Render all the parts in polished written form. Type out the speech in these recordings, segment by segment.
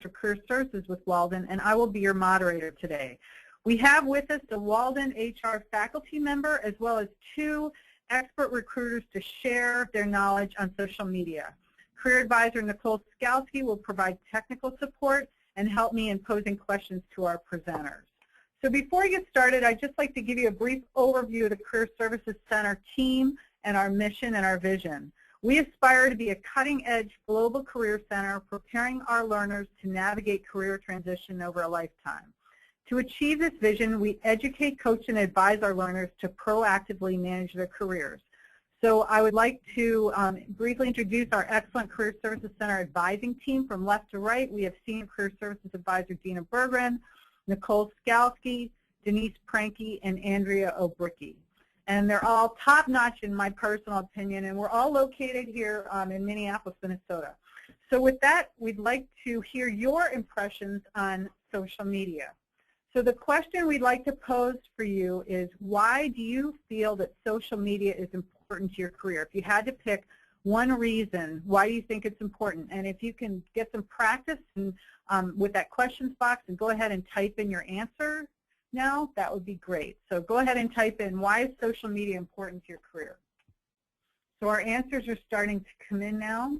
of Career Services with Walden, and I will be your moderator today. We have with us the Walden HR faculty member as well as 2 expert recruiters to share their knowledge on social media. Career advisor Nicole Skalski will provide technical support and help me in posing questions to our presenters. So before we get started, I'd just like to give you a brief overview of the Career Services Center team and our mission and our vision. We aspire to be a cutting-edge global career center preparing our learners to navigate career transition over a lifetime. To achieve this vision, we educate, coach, and advise our learners to proactively manage their careers. So I would like to briefly introduce our excellent Career Services Center advising team from left to right. We have Senior Career Services Advisor Dina Berggren, Nicole Skalski, Denise Pranke, and Andrea O'Bricky. And they're all top-notch in my personal opinion, and we're all located here in Minneapolis, Minnesota. So with that, we'd like to hear your impressions on social media. So the question we'd like to pose for you is, why do you feel that social media is important to your career? If you had to pick one reason, why do you think it's important? And if you can get some practice and, with that questions box and go ahead and type in your answer now, that would be great. So go ahead and type in, why is social media important to your career? So our answers are starting to come in now.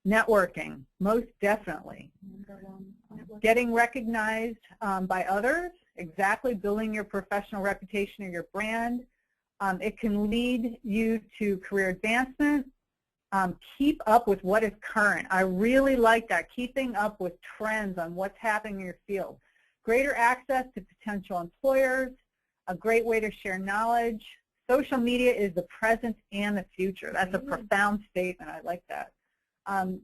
Networking, most definitely. Getting recognized by others, exactly, building your professional reputation or your brand. It can lead you to career advancement. Keep up with what is current. I really like that, keeping up with trends on what's happening in your field. Greater access to potential employers, a great way to share knowledge. Social media is the present and the future. That's a profound statement. I like that.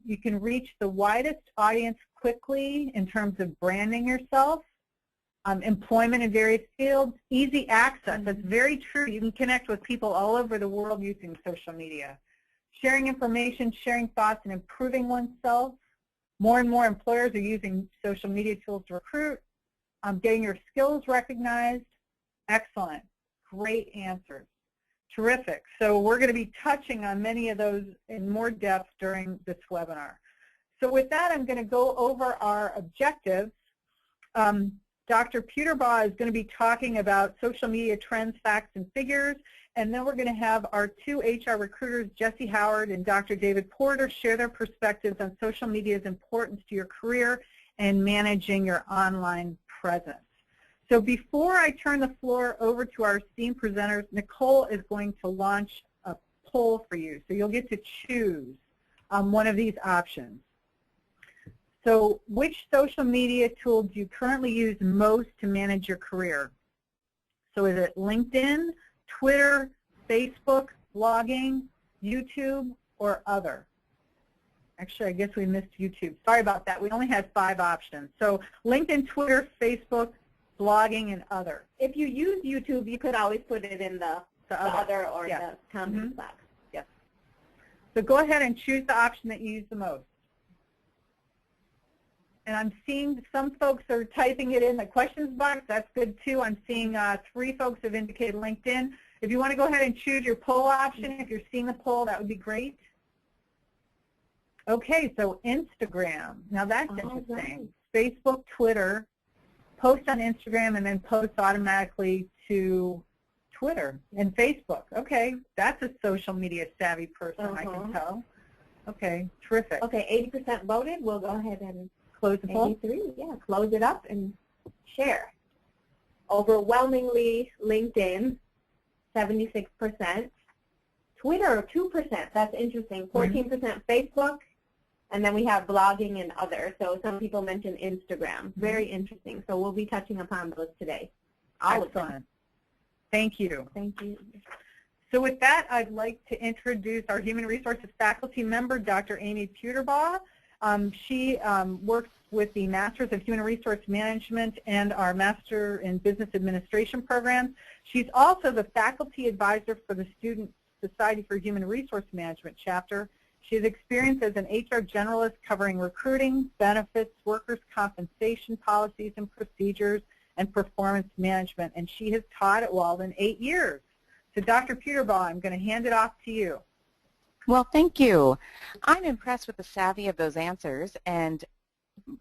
You can reach the widest audience quickly in terms of branding yourself, employment in various fields, easy access. That's very true. You can connect with people all over the world using social media. Sharing information, sharing thoughts, and improving oneself. More and more employers are using social media tools to recruit. Getting your skills recognized. Excellent. Great answers. Terrific. So we're going to be touching on many of those in more depth during this webinar. So with that, I'm going to go over our objectives. Dr. Puderbaugh is going to be talking about social media trends, facts, and figures. And then we're going to have our 2 HR recruiters, Jessi Howard and Dr. David Porter, share their perspectives on social media's importance to your career and managing your online presence. So before I turn the floor over to our esteemed presenters, Nicole is going to launch a poll for you. So you'll get to choose one of these options. So which social media tool do you currently use most to manage your career? So is it LinkedIn, Twitter, Facebook, blogging, YouTube, or other? Actually, I guess we missed YouTube. Sorry about that. We only had 5 options. So LinkedIn, Twitter, Facebook, blogging, and other. If you use YouTube, you could always put it in the other or the comments box. Yes. So go ahead and choose the option that you use the most. And I'm seeing some folks are typing it in the questions box. That's good too. I'm seeing 3 folks have indicated LinkedIn. If you want to go ahead and choose your poll option, if you're seeing the poll, that would be great. Okay, so Instagram. Now that's interesting. Right. Facebook, Twitter, post on Instagram, and then post automatically to Twitter and Facebook. Okay, that's a social media savvy person, I can tell. Okay, terrific. Okay, 80% voted. We'll go ahead and close the poll. 83, yeah, close it up and share. Overwhelmingly LinkedIn, 76%. Twitter, 2%. That's interesting. 14% Facebook. And then we have blogging and other. So some people mentioned Instagram. Very interesting. So we'll be touching upon those today. Excellent. Thank you. Thank you. So with that, I'd like to introduce our Human Resources faculty member, Dr. Amy Puderbaugh. She works with the Masters of Human Resource Management and our Master in Business Administration programs. She's also the faculty advisor for the Student Society for Human Resource Management chapter. She has experience as an HR generalist covering recruiting, benefits, workers' compensation policies and procedures, and performance management. And she has taught at Walden 8 years. So Dr. Puderbaugh, I'm going to hand it off to you. Well, thank you. I'm impressed with the savvy of those answers, and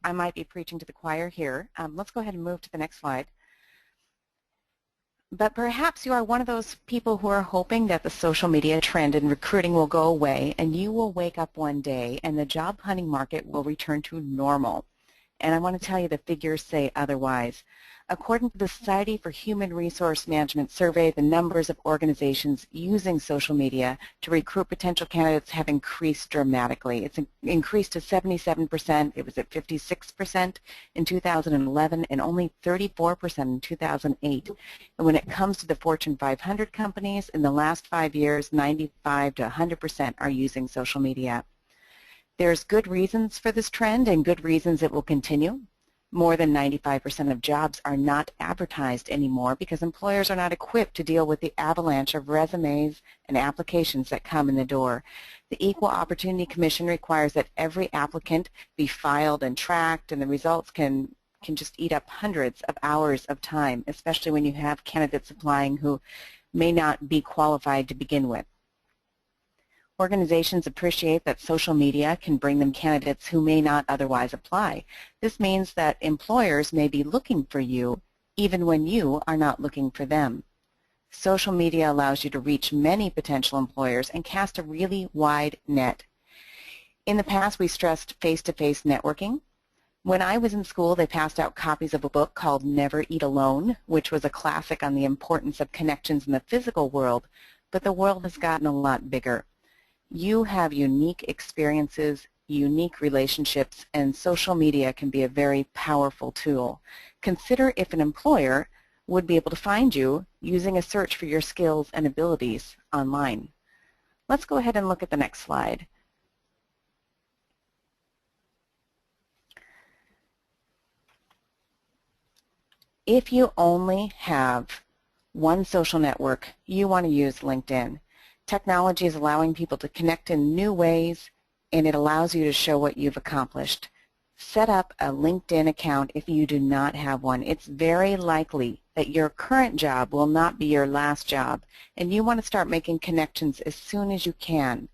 I might be preaching to the choir here. Let's go ahead and move to the next slide. But perhaps you are one of those people who are hoping that the social media trend in recruiting will go away and you will wake up one day and the job hunting market will return to normal. And I want to tell you the figures say otherwise. According to the Society for Human Resource Management survey, the numbers of organizations using social media to recruit potential candidates have increased dramatically. It's increased to 77%. It was at 56% in 2011 and only 34% in 2008. And when it comes to the Fortune 500 companies, in the last 5 years, 95 to 100% are using social media. There's good reasons for this trend and good reasons it will continue. More than 95% of jobs are not advertised anymore because employers are not equipped to deal with the avalanche of resumes and applications that come in the door. The Equal Opportunity Commission requires that every applicant be filed and tracked, and the results can just eat up hundreds of hours of time, especially when you have candidates applying who may not be qualified to begin with. Organizations appreciate that social media can bring them candidates who may not otherwise apply. This means that employers may be looking for you even when you are not looking for them. Social media allows you to reach many potential employers and cast a really wide net. In the past, we stressed face-to-face networking. When I was in school, they passed out copies of a book called Never Eat Alone, which was a classic on the importance of connections in the physical world, but the world has gotten a lot bigger. You have unique experiences, unique relationships, and social media can be a very powerful tool. Consider if an employer would be able to find you using a search for your skills and abilities online. Let's go ahead and look at the next slide. If you only have one social network, you want to use LinkedIn. Technology is allowing people to connect in new ways, and it allows you to show what you've accomplished. Set up a LinkedIn account if you do not have one. It's very likely that your current job will not be your last job, and you want to start making connections as soon as you can.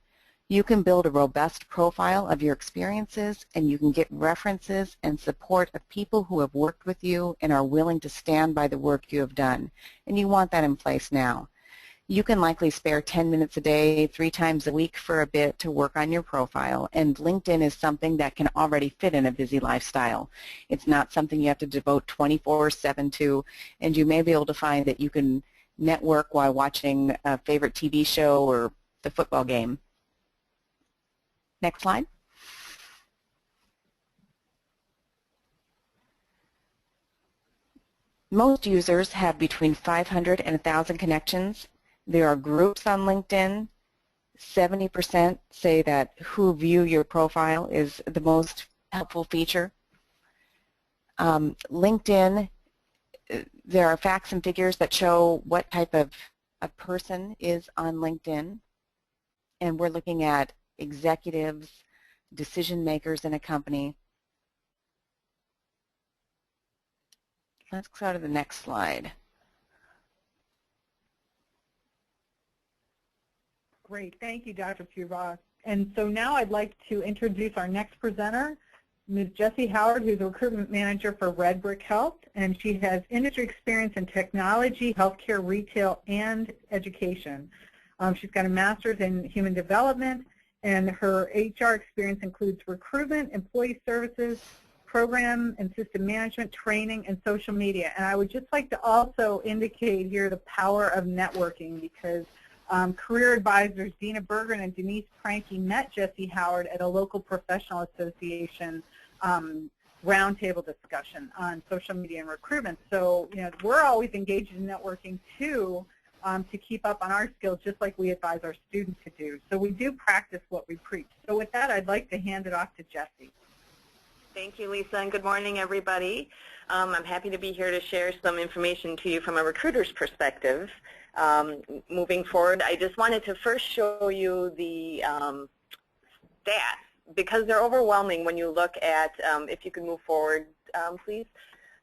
You can build a robust profile of your experiences, and you can get references and support of people who have worked with you and are willing to stand by the work you have done, and you want that in place now. You can likely spare 10 minutes a day, 3 times a week for a bit to work on your profile, and LinkedIn is something that can already fit in a busy lifestyle. It's not something you have to devote 24/7 to, and you may be able to find that you can network while watching a favorite TV show or the football game. Next slide. Most users have between 500 and 1,000 connections. There are groups on LinkedIn. 70% say that who view your profile is the most helpful feature. LinkedIn, there are facts and figures that show what type of a person is on LinkedIn. And we're looking at executives, decision makers in a company. Let's go to the next slide. Great, thank you, Dr. Puderbaugh. And so now I'd like to introduce our next presenter, Ms. Jessi Howard, who's a recruitment manager for Red Brick Health, and she has industry experience in technology, healthcare, retail, and education. She's got a master's in human development, and her HR experience includes recruitment, employee services, program and system management, training, and social media. And I would just like to also indicate here the power of networking, because career advisors Dina Bergen and Denise Pranke met Jessi Howard at a local professional association roundtable discussion on social media and recruitment. So, you know, we're always engaged in networking too, to keep up on our skills, just like we advise our students to do. So we do practice what we preach. So with that, I'd like to hand it off to Jessi. Thank you, Lisa, and good morning, everybody. I'm happy to be here to share some information to you from a recruiter's perspective. Moving forward, I just wanted to first show you the stats, because they're overwhelming when you look at, if you could move forward, please,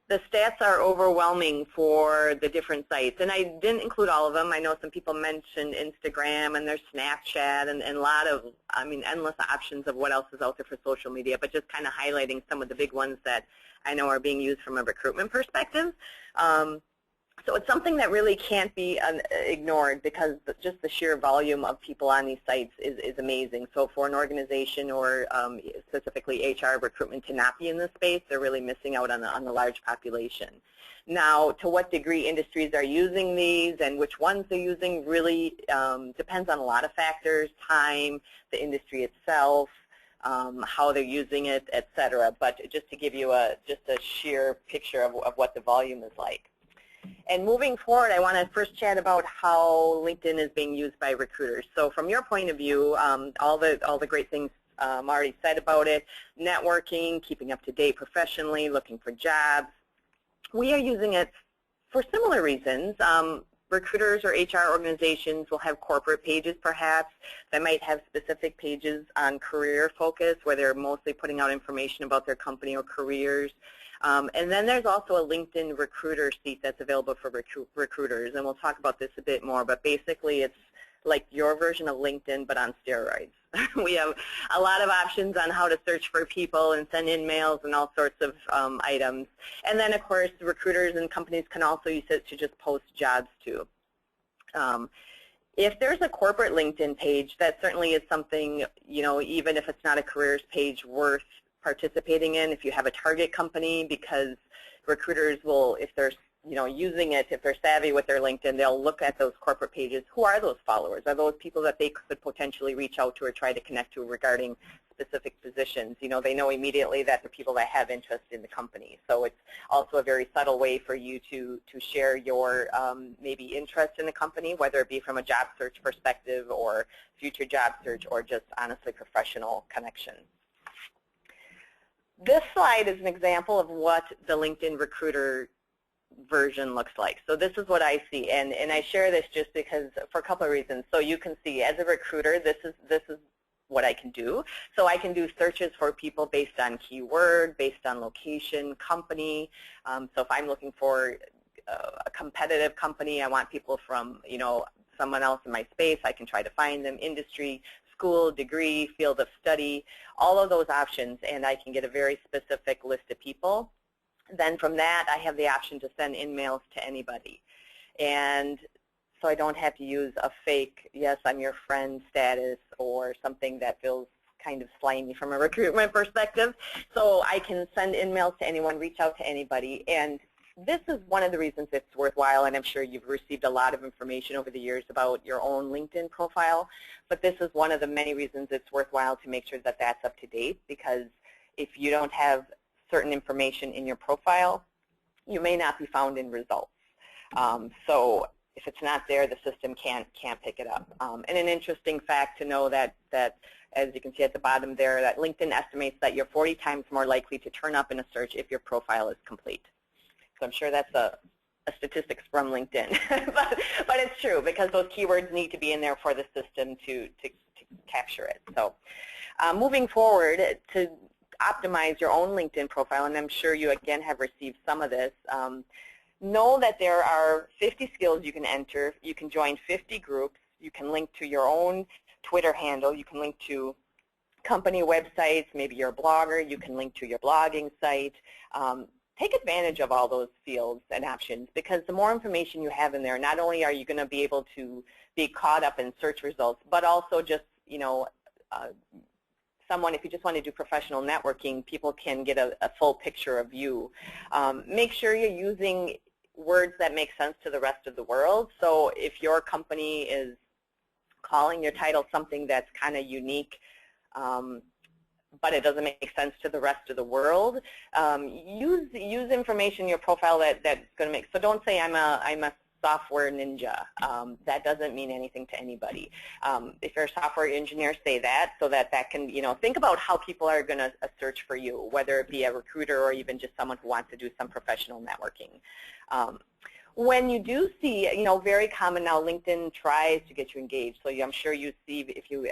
The stats are overwhelming for the different sites, and I didn't include all of them. I know some people mentioned Instagram and there's Snapchat and a lot of, endless options of what else is out there for social media, but just kind of highlighting some of the big ones that I know are being used from a recruitment perspective. So it's something that really can't be ignored because just the sheer volume of people on these sites is amazing. So for an organization or specifically HR recruitment to not be in this space, they're really missing out on the large population. Now, to what degree industries are using these and which ones they're using really depends on a lot of factors: time, the industry itself, how they're using it, etc. But just to give you just a sheer picture of what the volume is like. And moving forward, I want to first chat about how LinkedIn is being used by recruiters. So from your point of view, all the great things already said about it: networking, keeping up to date professionally, looking for jobs. We are using it for similar reasons. Recruiters or HR organizations will have corporate pages perhaps that might have specific pages on career focus where they're mostly putting out information about their company or careers. And then there's also a LinkedIn recruiter seat that's available for recruiters, and we'll talk about this a bit more, but basically it's like your version of LinkedIn but on steroids. We have a lot of options on how to search for people and send in mails and all sorts of items. And then, of course, recruiters and companies can also use it to just post jobs too. If there's a corporate LinkedIn page, that certainly is something, even if it's not a careers page, worth participating in if you have a target company, because recruiters will, if they're using it, if they're savvy with their LinkedIn, they'll look at those corporate pages. Who are those followers? Are those people that they could potentially reach out to or try to connect to regarding specific positions? They know immediately that they're people that have interest in the company. So it's also a very subtle way for you to share your maybe interest in the company, whether it be from a job search perspective or future job search or just honestly professional connection. This slide is an example of what the LinkedIn recruiter version looks like. So this is what I see, and I share this just because for a couple of reasons. So you can see, as a recruiter, this is what I can do. So I can do searches for people based on keyword, based on location, company. So if I'm looking for a competitive company, I want people from someone else in my space, I can try to find them. Industry, school, degree, field of study, all of those options, and I can get a very specific list of people. Then from that, I have the option to send in-mails to anybody. And so I don't have to use a fake, yes, I'm your friend status or something that feels kind of slimy from a recruitment perspective. So I can send in-mails to anyone, reach out to anybody, and this is one of the reasons it's worthwhile, and I'm sure you've received a lot of information over the years about your own LinkedIn profile, but this is one of the many reasons it's worthwhile to make sure that that's up to date, because if you don't have certain information in your profile, you may not be found in results. So if it's not there, the system can't pick it up. And an interesting fact to know that as you can see at the bottom there, that LinkedIn estimates that you're 40 times more likely to turn up in a search if your profile is complete. So I'm sure that's a statistics from LinkedIn, but it's true because those keywords need to be in there for the system to capture it. So moving forward, to optimize your own LinkedIn profile, and I'm sure you again have received some of this, know that there are 50 skills you can enter. You can join 50 groups. You can link to your own Twitter handle. You can link to company websites. Maybe you're a blogger. You can link to your blogging site. Take advantage of all those fields and options, because the more information you have in there, not only are you going to be able to be caught up in search results, but also just, someone, if you just want to do professional networking, people can get a full picture of you. Make sure you're using words that make sense to the rest of the world. So if your company is calling your title something that's kind of unique, but it doesn't make sense to the rest of the world, use information in your profile that's going to make. So don't say I'm a software ninja. That doesn't mean anything to anybody. If you're a software engineer, say that, so that can, think about how people are going to search for you, whether it be a recruiter or even just someone who wants to do some professional networking. When you do see, very common now, LinkedIn tries to get you engaged. So I'm sure you see, if you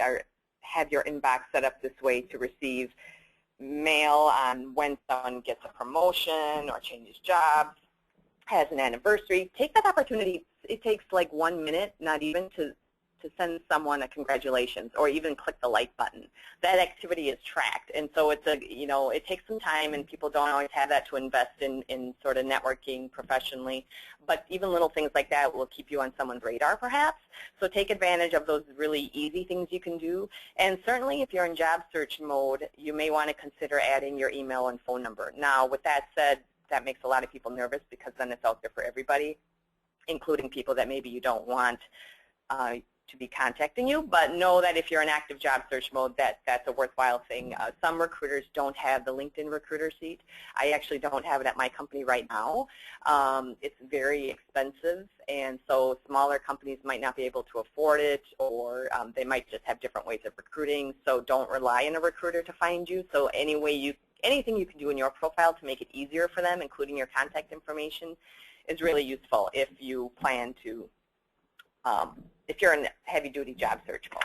have your inbox set up this way to receive mail on when someone gets a promotion or changes jobs, has an anniversary. Take that opportunity. It takes like 1 minute, not even, to send someone a congratulations, or even click the like button. That activity is tracked, and so it's it takes some time, and people don't always have that to invest in sort of networking professionally. But even little things like that will keep you on someone's radar, perhaps. So take advantage of those really easy things you can do. And certainly, if you're in job search mode, you may want to consider adding your email and phone number. Now, with that said, that makes a lot of people nervous because then it's out there for everybody, including people that maybe you don't want to be contacting you. But know that if you're in active job search mode, that's a worthwhile thing. Some recruiters don't have the LinkedIn recruiter seat. I actually don't have it at my company right now. It's very expensive, and so smaller companies might not be able to afford it, or they might just have different ways of recruiting. So don't rely on a recruiter to find you. So anything you can do in your profile to make it easier for them, including your contact information, is really useful if you plan to, if you're in heavy-duty job search mode.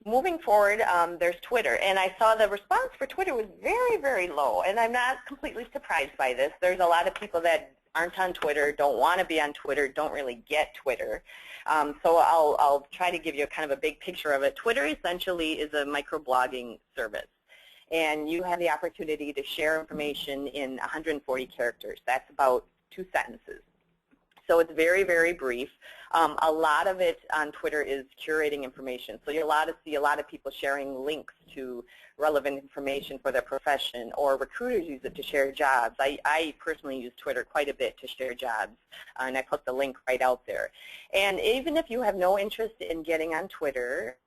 Moving forward, there's Twitter, and I saw the response for Twitter was very, very low, and I'm not completely surprised by this. There's a lot of people that aren't on Twitter, don't want to be on Twitter, don't really get Twitter. So I'll try to give you a kind of a big picture of it. Twitter essentially is a microblogging service, and you have the opportunity to share information in 140 characters. That's about 2 sentences. So it's very, very brief. A lot of it on Twitter is curating information. So you'll see a lot of people sharing links to relevant information for their profession, or recruiters use it to share jobs. I personally use Twitter quite a bit to share jobs, and I put the link right out there. And even if you have no interest in getting on Twitter,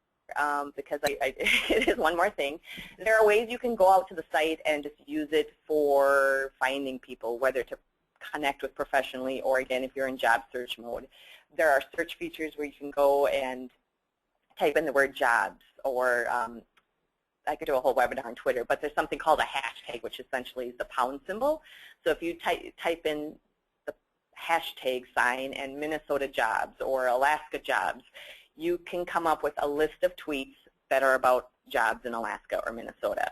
because it is one more thing, there are ways you can go out to the site and just use it for finding people, whether to connect with professionally, or again, if you're in job search mode. There are search features where you can go and type in the word jobs, or I could do a whole webinar on Twitter, but there's something called a hashtag, which essentially is the pound symbol. So if you type in the hashtag sign and Minnesota jobs or Alaska jobs, you can come up with a list of tweets that are about jobs in Alaska or Minnesota.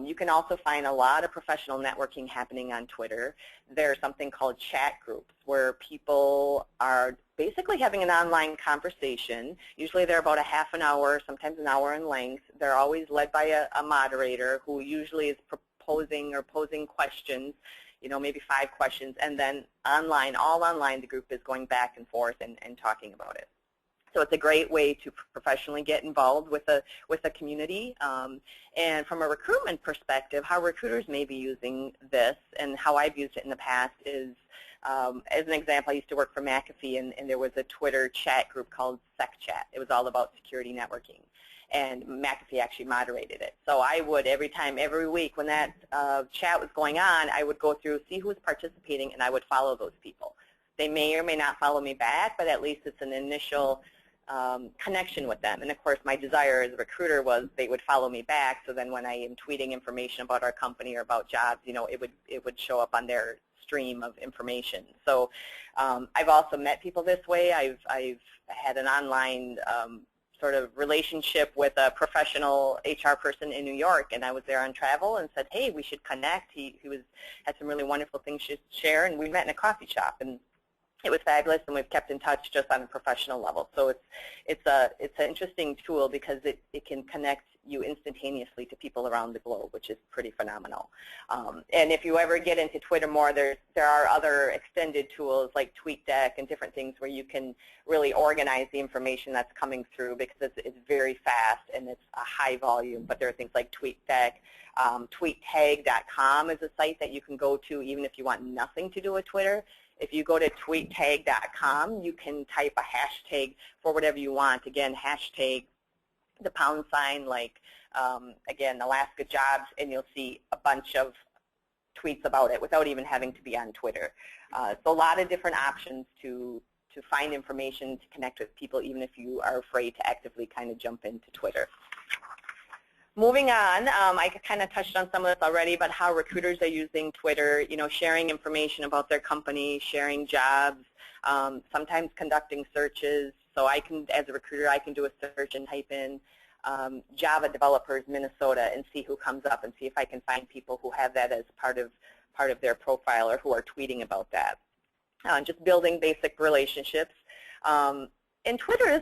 You can also find a lot of professional networking happening on Twitter. There's something called chat groups where people are basically having an online conversation. Usually they're about a half an hour, sometimes an hour in length. They're always led by a moderator who usually is proposing or posing questions, maybe 5 questions, and then all online, the group is going back and forth and talking about it. So it's a great way to professionally get involved with a community. And from a recruitment perspective, how recruiters may be using this and how I've used it in the past is, as an example, I used to work for McAfee, and there was a Twitter chat group called SecChat. It was all about security networking, and McAfee actually moderated it. So I would, every week when that chat was going on, I would go through, see who was participating, and I would follow those people. They may or may not follow me back, but at least it's an initial connection with them. And of course, my desire as a recruiter was they would follow me back, so then when I am tweeting information about our company or about jobs, it would show up on their stream of information. So I've also met people this way. I've had an online sort of relationship with a professional HR person in New York, and I was there on travel and said, hey, we should connect. He had some really wonderful things to share, and we met in a coffee shop, and it was fabulous, and we've kept in touch just on a professional level. So it's an interesting tool because it can connect you instantaneously to people around the globe, which is pretty phenomenal. And if you ever get into Twitter more, there are other extended tools like TweetDeck and different things where you can really organize the information that's coming through, because it's very fast and it's a high volume. But there are things like TweetDeck. TweetTag.com is a site that you can go to even if you want nothing to do with Twitter. If you go to tweettag.com, you can type a hashtag for whatever you want. Again, hashtag the pound sign, like, again, Alaska jobs, and you'll see a bunch of tweets about it without even having to be on Twitter. So a lot of different options to find information, to connect with people, even if you are afraid to actively kind of jump into Twitter. Moving on, I kind of touched on some of this already, but how recruiters are using Twitter, sharing information about their company, sharing jobs, sometimes conducting searches. So as a recruiter, I can do a search and type in Java developers Minnesota and see who comes up and see if I can find people who have that as part of their profile or who are tweeting about that. Just building basic relationships. And Twitter,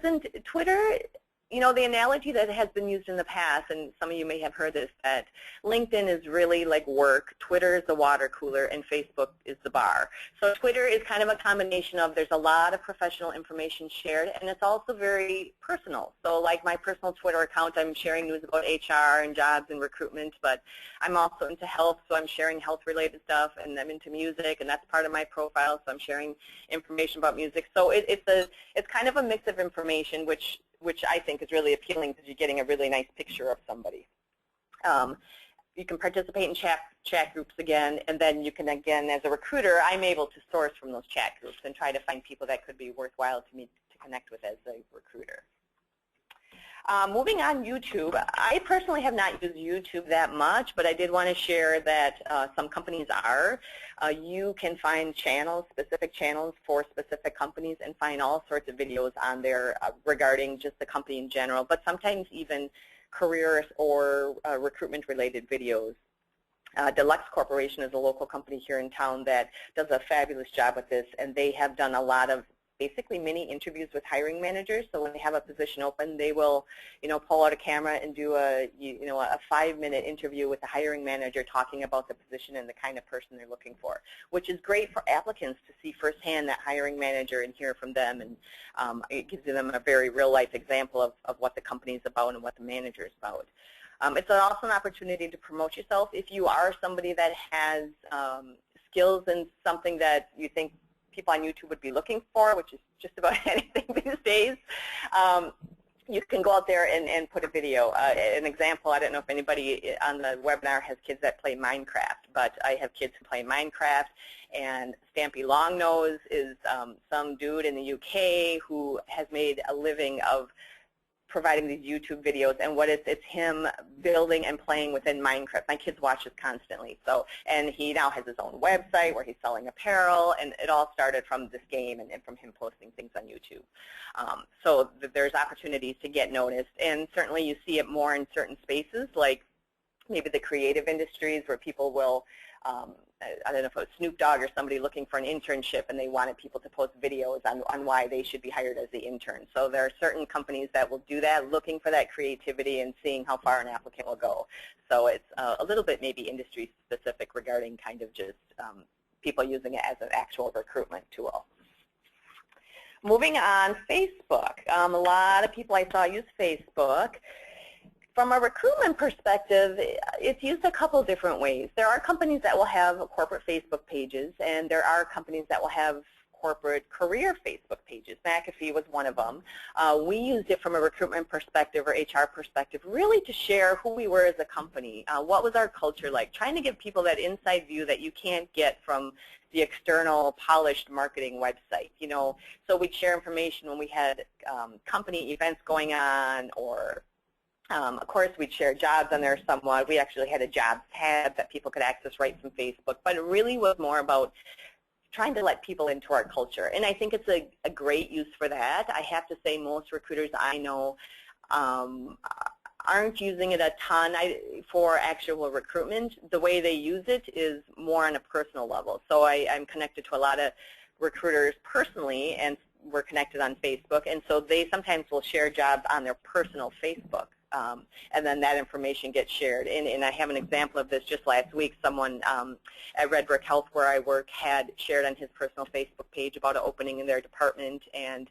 you know, the analogy that has been used in the past, and some of you may have heard this, that LinkedIn is really like work, Twitter is the water cooler, and Facebook is the bar. So Twitter is kind of a combination of, there's a lot of professional information shared, and it's also very personal. So like my personal Twitter account, I'm sharing news about HR and jobs and recruitment, but I'm also into health, so I'm sharing health-related stuff, and I'm into music, and that's part of my profile, so I'm sharing information about music. So it's kind of a mix of information, which I think is really appealing because you're getting a really nice picture of somebody. You can participate in chat groups again, and then you can, again, as a recruiter, I'm able to source from those chat groups and try to find people that could be worthwhile to me to connect with as a recruiter. Moving on, YouTube. I personally have not used YouTube that much, but I did want to share that some companies are. You can find channels, specific channels for specific companies, and find all sorts of videos on there regarding just the company in general, but sometimes even career or recruitment-related videos. Deluxe Corporation is a local company here in town that does a fabulous job with this, and they have done a lot of basically mini interviews with hiring managers. So when they have a position open, they will, you know, pull out a camera and do a 5-minute interview with the hiring manager talking about the position and the kind of person they're looking for, which is great for applicants to see firsthand that hiring manager and hear from them, and it gives them a very real-life example of what the company is about and what the manager is about. It's also an opportunity to promote yourself. If you are somebody that has skills in something that you think people on YouTube would be looking for, which is just about anything these days, you can go out there and put a video. An example, I don't know if anybody on the webinar has kids that play Minecraft, but I have kids who play Minecraft, and Stampy Longnose is some dude in the UK who has made a living of providing these YouTube videos, and what it's him building and playing within Minecraft. My kids watch this constantly. So, and he now has his own website where he's selling apparel, and it all started from this game and from him posting things on YouTube. So there's opportunities to get noticed, and certainly you see it more in certain spaces, like maybe the creative industries where people will, I don't know if it was Snoop Dogg or somebody looking for an internship, and they wanted people to post videos on why they should be hired as the intern. So there are certain companies that will do that, looking for that creativity and seeing how far an applicant will go. So it's a little bit maybe industry specific regarding kind of just people using it as an actual recruitment tool. Moving on, Facebook. A lot of people I saw use Facebook. From a recruitment perspective, it's used a couple different ways. There are companies that will have corporate Facebook pages, and there are companies that will have corporate career Facebook pages. McAfee was one of them. We used it from a recruitment perspective or HR perspective really to share who we were as a company. What was our culture like? Trying to give people that inside view that you can't get from the external polished marketing website. You know, so we'd share information when we had company events going on, or of course, we'd share jobs on there somewhat. We actually had a jobs tab that people could access right from Facebook, but it really was more about trying to let people into our culture. And I think it's a great use for that. I have to say most recruiters I know aren't using it a ton for actual recruitment. The way they use it is more on a personal level. So I'm connected to a lot of recruiters personally, and we're connected on Facebook, and so they sometimes will share jobs on their personal Facebook. And then that information gets shared. And I have an example of this just last week. Someone at Red Brick Health, where I work, had shared on his personal Facebook page about an opening in their department, and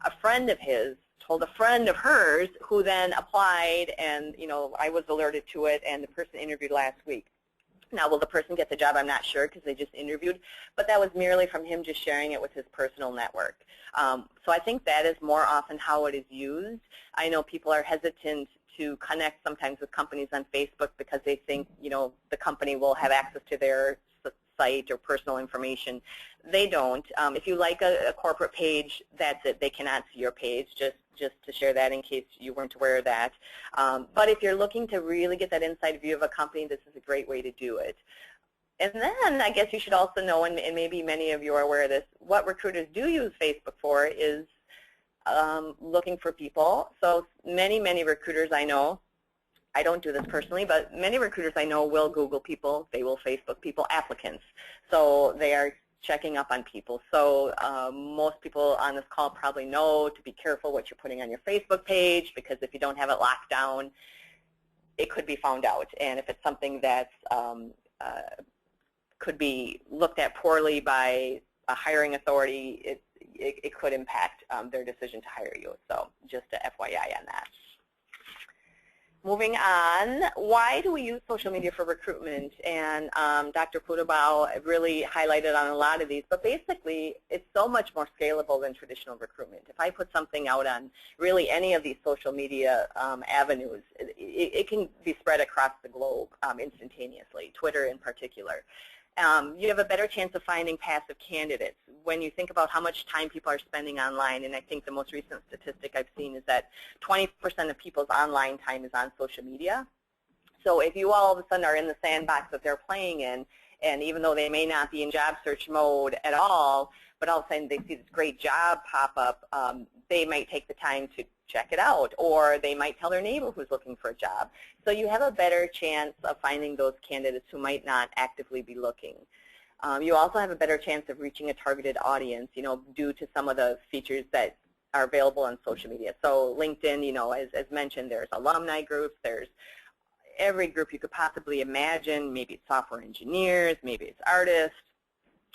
a friend of his told a friend of hers, who then applied, and you know, I was alerted to it, and the person interviewed last week. Now, will the person get the job? I'm not sure, because they just interviewed, but that was merely from him just sharing it with his personal network. So I think that is more often how it is used. I know people are hesitant to connect sometimes with companies on Facebook because they think, you know, the company will have access to their site or personal information. They don't. If you like a corporate page, that's it. They cannot see your page, just to share that in case you weren't aware of that. But if you're looking to really get that inside view of a company, this is a great way to do it. And then I guess you should also know, and maybe many of you are aware of this, what recruiters do use Facebook for is looking for people. So many recruiters I know, I don't do this personally, but many recruiters I know will Google people, they will Facebook people, applicants. So they are checking up on people. So most people on this call probably know to be careful what you're putting on your Facebook page, because if you don't have it locked down, it could be found out. And if it's something that's could be looked at poorly by a hiring authority, it could impact their decision to hire you. So just a FYI on that. Moving on, why do we use social media for recruitment? And Dr. Puderbaugh really highlighted on a lot of these, but basically it's so much more scalable than traditional recruitment. If I put something out on really any of these social media avenues, it can be spread across the globe instantaneously, Twitter in particular. You have a better chance of finding passive candidates. When you think about how much time people are spending online, and I think the most recent statistic I've seen is that 20% of people's online time is on social media. So if you all of a sudden are in the sandbox that they're playing in, and even though they may not be in job search mode at all, but all of a sudden they see this great job pop up, they might take the time to check it out, or they might tell their neighbor who's looking for a job. So you have a better chance of finding those candidates who might not actively be looking. You also have a better chance of reaching a targeted audience, due to some of the features that are available on social media. So LinkedIn, as mentioned, there's alumni groups, there's every group you could possibly imagine. Maybe it's software engineers, maybe it's artists,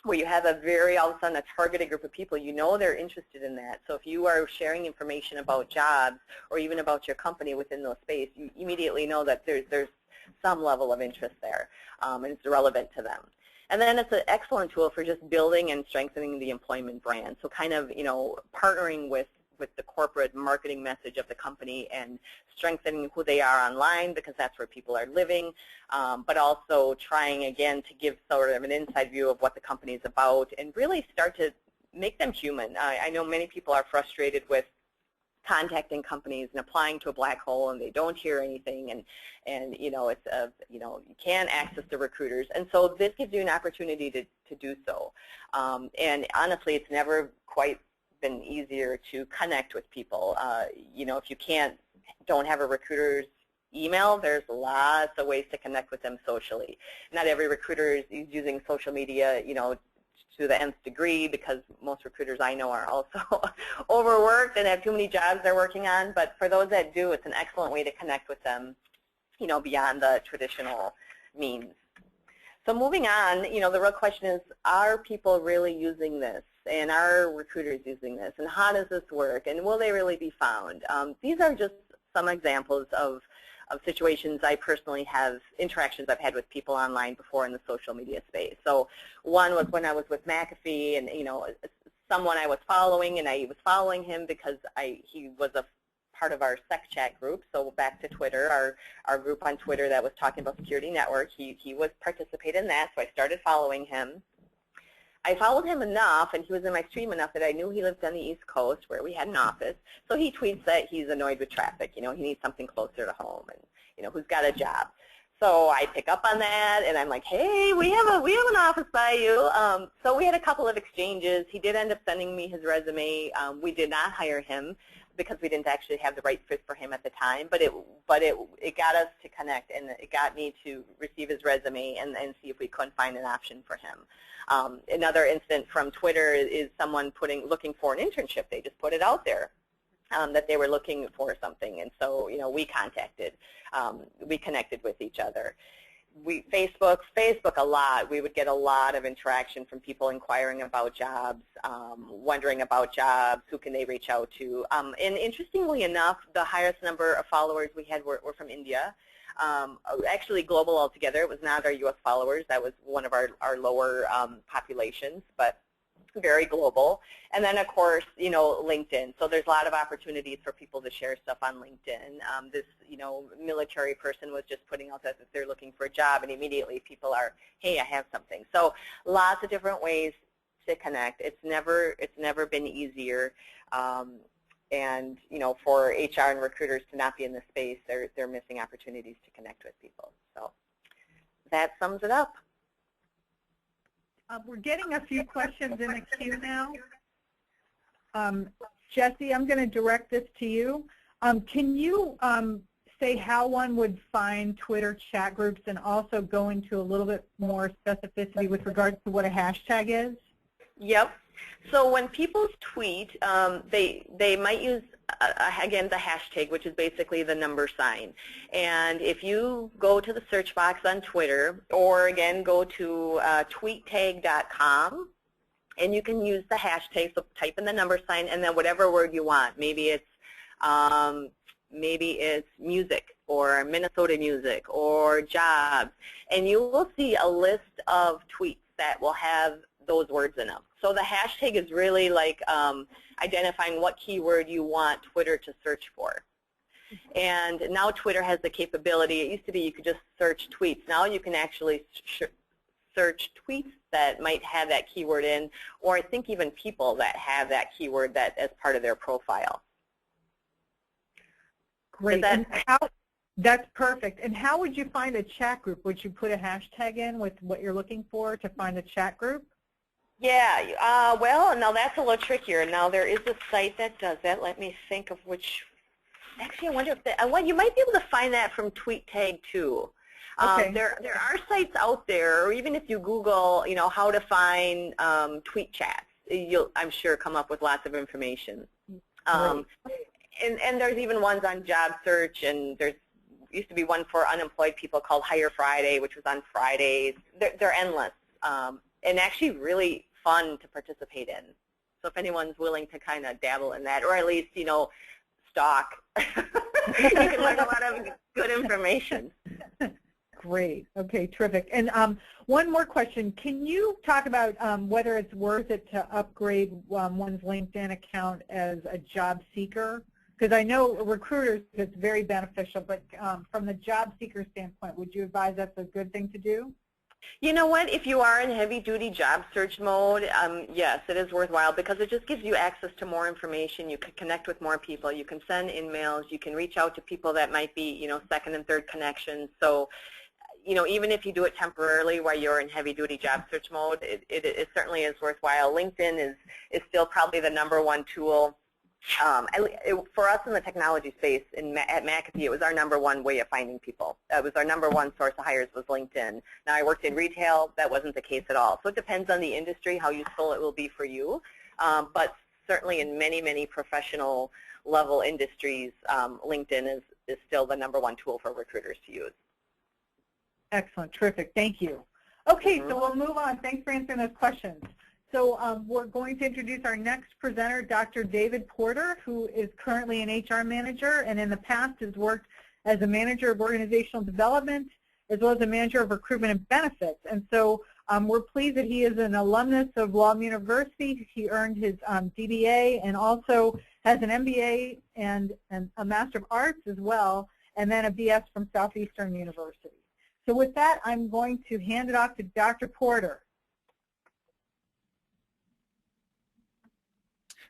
where you have all of a sudden a targeted group of people, they're interested in that. So if you are sharing information about jobs or even about your company within those space, you immediately know that there's some level of interest there, and it's relevant to them. And then it's an excellent tool for just building and strengthening the employment brand. So kind of, partnering with the corporate marketing message of the company and strengthening who they are online, because that's where people are living, but also trying again to give sort of an inside view of what the company is about and really start to make them human. I know many people are frustrated with contacting companies and applying to a black hole, and they don't hear anything, and it's you can't access the recruiters, and so this gives you an opportunity to do so. And honestly, it's never quite been easier to connect with people. If you don't have a recruiter's email, there's lots of ways to connect with them socially. Not every recruiter is using social media, to the nth degree, because most recruiters I know are also overworked and have too many jobs they're working on. But for those that do, it's an excellent way to connect with them, beyond the traditional means. So moving on, the real question is, are people really using this? And are recruiters using this? And how does this work? And will they really be found? These are just some examples of situations I personally have, interactions I've had with people online before in the social media space. So one was when I was with McAfee, and someone I was following, and I was following him because he was a part of our Sec Chat group. So back to Twitter, our group on Twitter that was talking about security network. He was participating in that, so I started following him. I followed him enough, and he was in my stream enough that I knew he lived on the East Coast where we had an office. So he tweets that he's annoyed with traffic. He needs something closer to home, and who's got a job. So I pick up on that, and I'm like, hey, we have an office by you. So we had a couple of exchanges. He did end up sending me his resume. We did not hire him because we didn't actually have the right fit for him at the time, but it got us to connect, and it got me to receive his resume and see if we couldn't find an option for him. Another incident from Twitter is someone looking for an internship. They just put it out there that they were looking for something, and so we connected with each other. Facebook a lot. We would get a lot of interaction from people inquiring about jobs, wondering about jobs, who can they reach out to. And interestingly enough, the highest number of followers we had were from India. Actually global altogether. It was not our U.S. followers. That was one of our lower populations, but very global. And then, of course, LinkedIn. So there's a lot of opportunities for people to share stuff on LinkedIn. This, military person was just putting out that they're looking for a job, and immediately people are, hey, I have something. So lots of different ways to connect. It's never been easier. And for HR and recruiters to not be in this space, they're missing opportunities to connect with people. So that sums it up. We're getting a few questions in the queue now. Jessi, I'm going to direct this to you. Can you say how one would find Twitter chat groups and also go into a little bit more specificity with regards to what a hashtag is? Yep. So when people tweet, they might use, again, the hashtag, which is basically the number sign. And if you go to the search box on Twitter, or again, go to tweettag.com, and you can use the hashtag, so type in the number sign and then whatever word you want. Maybe it's music or Minnesota music or jobs, and you will see a list of tweets that will have those words in them. So the hashtag is really like identifying what keyword you want Twitter to search for. And now Twitter has the capability. It used to be you could just search tweets. Now you can actually search tweets that might have that keyword in, or I think even people that have that keyword that as part of their profile. Great. That's perfect. And how would you find a chat group? Would you put a hashtag in with what you're looking for to find a chat group? Yeah, well, now that's a little trickier. Now there is a site that does that. Let me think of which. Actually, I wonder if you might be able to find that from TweetTag too. Okay. There are sites out there, or even if you Google, how to find tweet chats, you'll, I'm sure, come up with lots of information. And there's even ones on job search, and there's used to be one for unemployed people called Hire Friday, which was on Fridays. They're endless, and actually really fun to participate in. So if anyone's willing to kind of dabble in that, or at least, stalk, you can learn a lot of good information. Great. Okay, terrific. And one more question. Can you talk about whether it's worth it to upgrade one's LinkedIn account as a job seeker? Because I know recruiters, it's very beneficial, but from the job seeker standpoint, would you advise that's a good thing to do? You know what? If you are in heavy-duty job search mode, yes, it is worthwhile because it just gives you access to more information. You can connect with more people. You can send emails. You can reach out to people that might be, second and third connections. So, even if you do it temporarily while you're in heavy-duty job search mode, it certainly is worthwhile. LinkedIn is still probably the #1 tool. For us in the technology space at McAfee, it was our #1 way of finding people. It was our #1 source of hires was LinkedIn. Now, I worked in retail. That wasn't the case at all. So it depends on the industry, how useful it will be for you. But certainly in many, many professional level industries, LinkedIn is still the #1 tool for recruiters to use. Excellent. Terrific. Thank you. Okay, so we'll move on. Thanks for answering those questions. So we're going to introduce our next presenter, Dr. David Porter, who is currently an HR manager and in the past has worked as a manager of organizational development as well as a manager of recruitment and benefits. And so we're pleased that he is an alumnus of Walden University. He earned his DBA and also has an MBA and a Master of Arts as well, and then a BS from Southeastern University. So with that, I'm going to hand it off to Dr. Porter.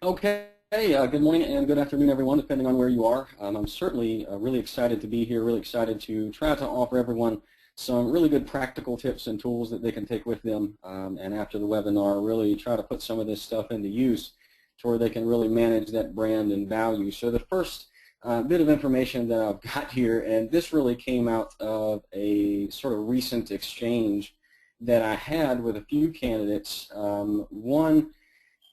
Okay, good morning and good afternoon, everyone, depending on where you are. I'm certainly really excited to be here, really excited to try to offer everyone some really good practical tips and tools that they can take with them, and after the webinar, really try to put some of this stuff into use to where they can really manage that brand and value. So the first bit of information that I've got here, and this really came out of a sort of recent exchange that I had with a few candidates. One,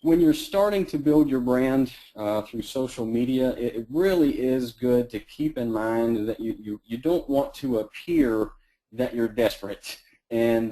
when you're starting to build your brand through social media, it really is good to keep in mind that you don't want to appear that you're desperate. And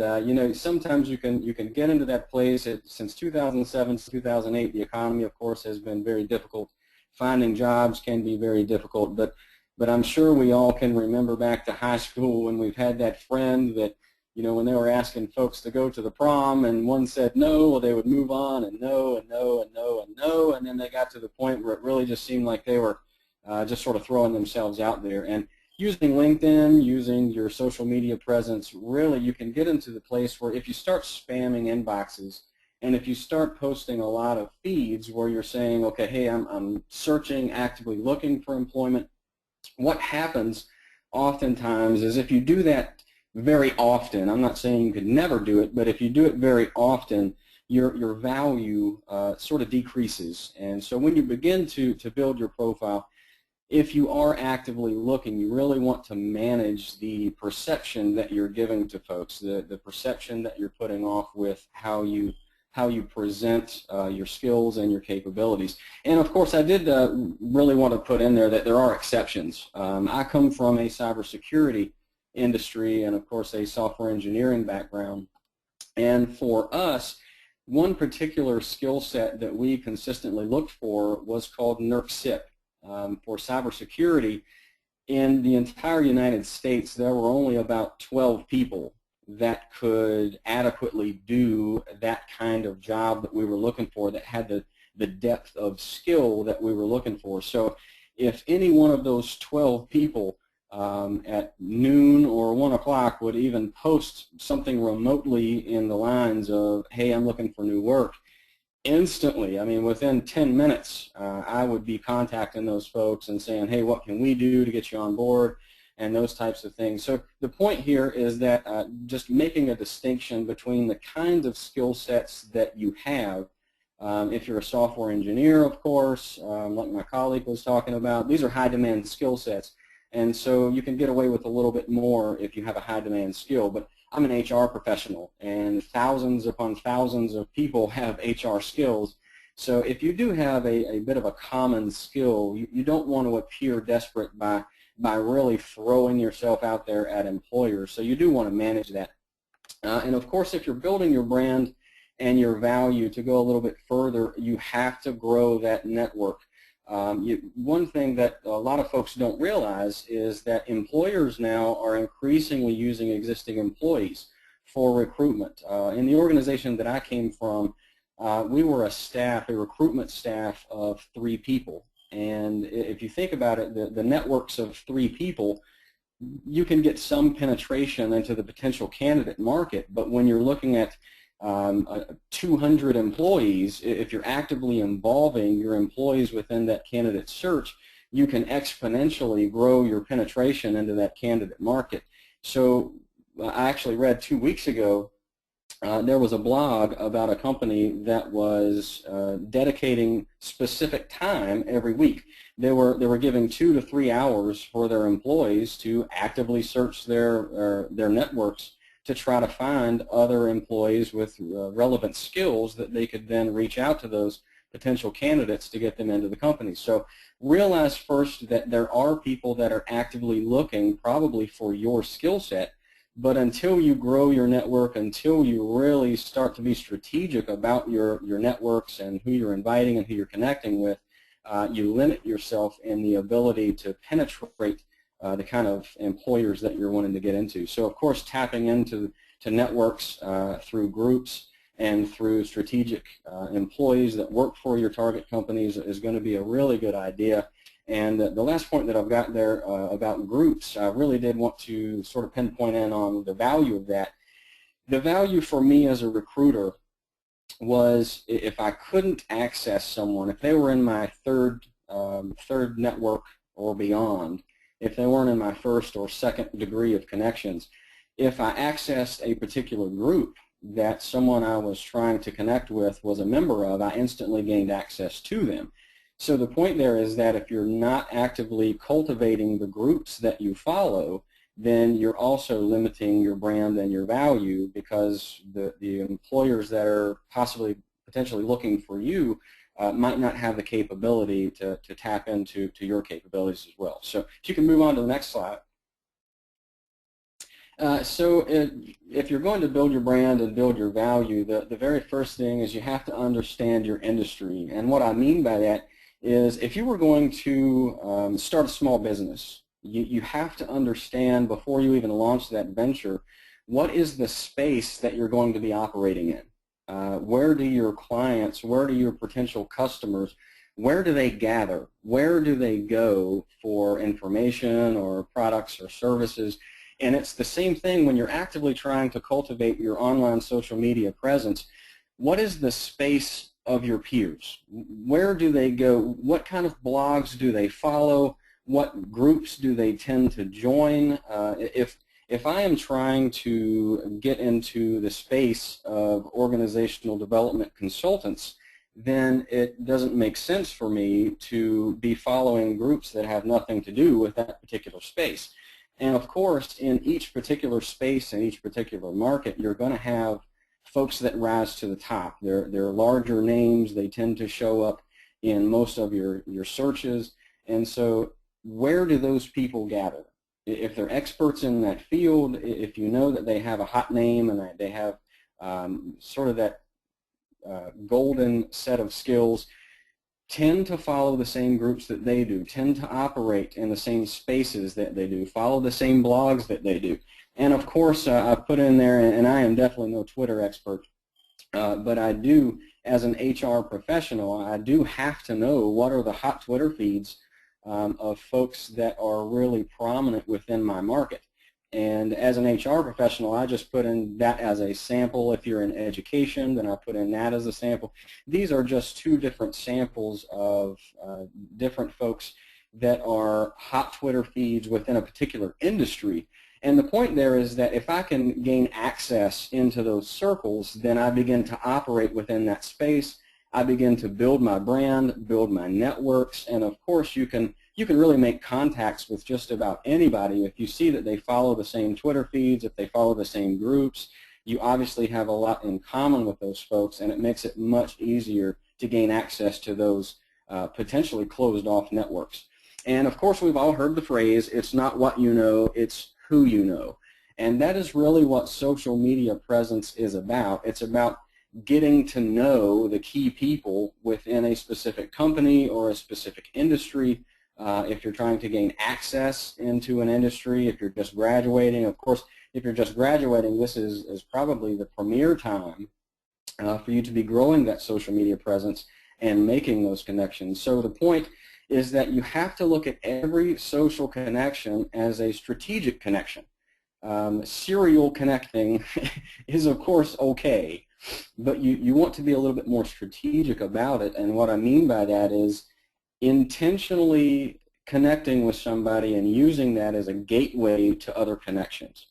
sometimes you can get into that place. Since 2007 to 2008, the economy, of course, has been very difficult. Finding jobs can be very difficult, but I'm sure we all can remember back to high school when we've had that friend that, when they were asking folks to go to the prom and one said no, well, they would move on and no and no and no and no, and then they got to the point where it really just seemed like they were just sort of throwing themselves out there. And using LinkedIn, using your social media presence, really you can get into the place where if you start spamming inboxes and if you start posting a lot of feeds where you're saying, okay, hey, I'm searching, actively looking for employment, what happens oftentimes is if you do that very often, I'm not saying you could never do it, but if you do it very often, your value sort of decreases. And so when you begin to build your profile, if you are actively looking, you really want to manage the perception that you're giving to folks, the perception that you're putting off with how you present your skills and your capabilities. And of course, I did really want to put in there that there are exceptions. I come from a cybersecurity industry and of course a software engineering background. And for us, one particular skill set that we consistently looked for was called NERC-CIP. For cybersecurity, in the entire United States, there were only about 12 people that could adequately do that kind of job that we were looking for, that had the depth of skill that we were looking for. So if any one of those 12 people at noon or 1 o'clock would even post something remotely in the lines of, hey, I'm looking for new work, instantly, I mean within 10 minutes, I would be contacting those folks and saying, hey, what can we do to get you on board, and those types of things. So the point here is that just making a distinction between the kinds of skill sets that you have. If you're a software engineer, of course, like my colleague was talking about, these are high-demand skill sets. And so you can get away with a little bit more if you have a high-demand skill. But I'm an HR professional, and thousands upon thousands of people have HR skills. So if you do have a bit of a common skill, you don't want to appear desperate by really throwing yourself out there at employers. So you do want to manage that. And of course, if you're building your brand and your value to go a little bit further, you have to grow that network. One thing that a lot of folks don't realize is that employers now are increasingly using existing employees for recruitment. In the organization that I came from, we were a recruitment staff of 3 people. And if you think about it, the networks of 3 people, you can get some penetration into the potential candidate market. But when you're looking at 200 employees, if you're actively involving your employees within that candidate search, you can exponentially grow your penetration into that candidate market. So I actually read 2 weeks ago, there was a blog about a company that was dedicating specific time every week. They were giving 2 to 3 hours for their employees to actively search their networks to try to find other employees with relevant skills that they could then reach out to those potential candidates to get them into the company. So realize first that there are people that are actively looking probably for your skill set, but until you grow your network, until you really start to be strategic about your networks and who you're inviting and who you're connecting with, you limit yourself in the ability to penetrate the kind of employers that you're wanting to get into. So of course, tapping into networks through groups and through strategic employees that work for your target companies is going to be a really good idea. And the last point that I've got there about groups, I really did want to sort of pinpoint in on the value of that. The value for me as a recruiter was if I couldn't access someone, if they were in my third network or beyond, if they weren't in my first or second degree of connections, if I accessed a particular group that someone I was trying to connect with was a member of, I instantly gained access to them. So the point there is that if you're not actively cultivating the groups that you follow, then you're also limiting your brand and your value, because the employers that are potentially looking for you might not have the capability to tap into your capabilities as well. So if you can move on to the next slide. So if you're going to build your brand and build your value, the very first thing is you have to understand your industry. And what I mean by that is if you were going to start a small business, you have to understand before you even launch that venture, what is the space that you're going to be operating in? Where do your clients, where do your potential customers, where do they gather? Where do they go for information or products or services? And it's the same thing when you're actively trying to cultivate your online social media presence. What is the space of your peers? Where do they go? What kind of blogs do they follow? What groups do they tend to join? if I am trying to get into the space of organizational development consultants, then it doesn't make sense for me to be following groups that have nothing to do with that particular space. And of course, in each particular space, in each particular market, you're going to have folks that rise to the top. They're larger names. They tend to show up in most of your searches. And so where do those people gather? If they're experts in that field, if you know that they have a hot name and that they have sort of that golden set of skills, tend to follow the same groups that they do, tend to operate in the same spaces that they do, follow the same blogs that they do. And of course, I've put in there, and I am definitely no Twitter expert, but I do, as an HR professional, I do have to know what are the hot Twitter feeds of folks that are really prominent within my market. And as an HR professional, I just put in that as a sample. If you're in education, then I put in that as a sample. These are just two different samples of different folks that are hot Twitter feeds within a particular industry. And the point there is that if I can gain access into those circles, then I begin to operate within that space. I begin to build my brand, build my networks, and of course you can really make contacts with just about anybody if you see that they follow the same Twitter feeds, if they follow the same groups. You obviously have a lot in common with those folks, and it makes it much easier to gain access to those potentially closed-off networks. And of course, we've all heard the phrase, it's not what you know, it's who you know. And that is really what social media presence is about. It's about getting to know the key people within a specific company or a specific industry. If you're trying to gain access into an industry, if you're just graduating, of course, if you're just graduating, this is probably the premier time for you to be growing that social media presence and making those connections. So the point is that you have to look at every social connection as a strategic connection. Serial connecting is, of course, okay, but you want to be a little bit more strategic about it, and what I mean by that is intentionally connecting with somebody and using that as a gateway to other connections.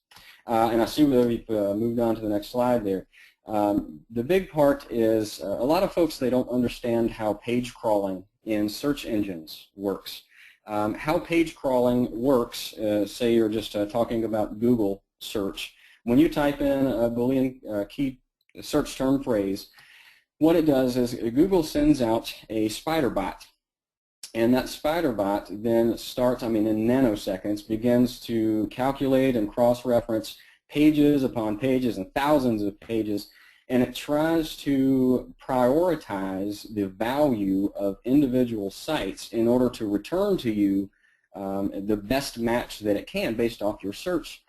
And I see that we've moved on to the next slide there. The big part is a lot of folks, they don't understand how page crawling in search engines works. How page crawling works, say you're just talking about Google search. When you type in a Boolean key search term phrase, what it does is Google sends out a spider bot. And that spider bot then starts, in nanoseconds, begins to calculate and cross-reference pages upon pages and thousands of pages, and it tries to prioritize the value of individual sites in order to return to you the best match that it can based off your search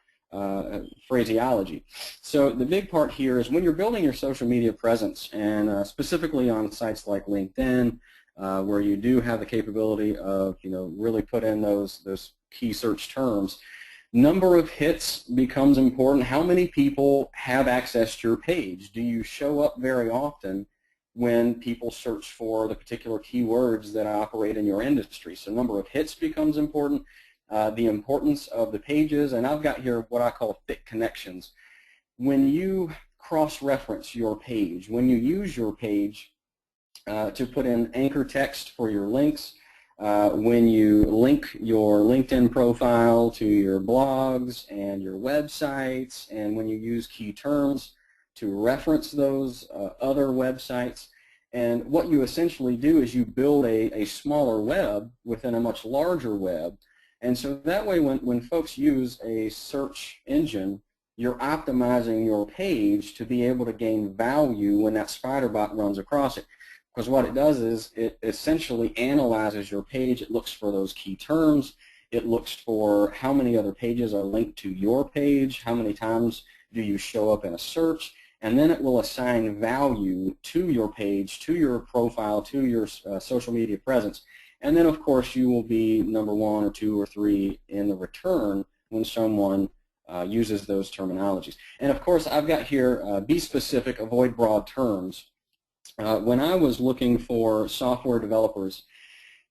phraseology. So the big part here is when you're building your social media presence, and specifically on sites like LinkedIn, where you do have the capability of, really put in those key search terms, number of hits becomes important. How many people have access to your page? Do you show up very often when people search for the particular keywords that operate in your industry? So number of hits becomes important. The importance of the pages, and I've got here what I call thick connections. When you cross-reference your page, when you use your page to put in anchor text for your links, when you link your LinkedIn profile to your blogs and your websites, and when you use key terms to reference those other websites, and what you essentially do is you build a smaller web within a much larger web. And so that way when folks use a search engine, you're optimizing your page to be able to gain value when that spider bot runs across it. Because what it does is it essentially analyzes your page. It looks for those key terms. It looks for how many other pages are linked to your page, how many times do you show up in a search, and then it will assign value to your page, to your profile, to your social media presence. And then, of course, you will be number 1 or 2 or 3 in the return when someone uses those terminologies. And, of course, I've got here, be specific, avoid broad terms. When I was looking for software developers,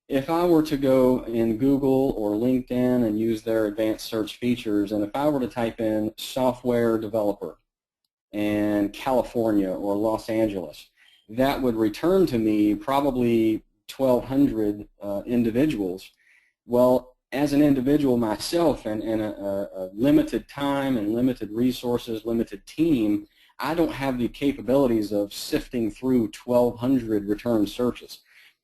if I were to go in Google or LinkedIn and use their advanced search features, and if I were to type in software developer in California or Los Angeles, that would return to me probably 1,200 individuals. Well, as an individual myself and a limited time and limited resources, limited team, I don't have the capabilities of sifting through 1,200 return searches.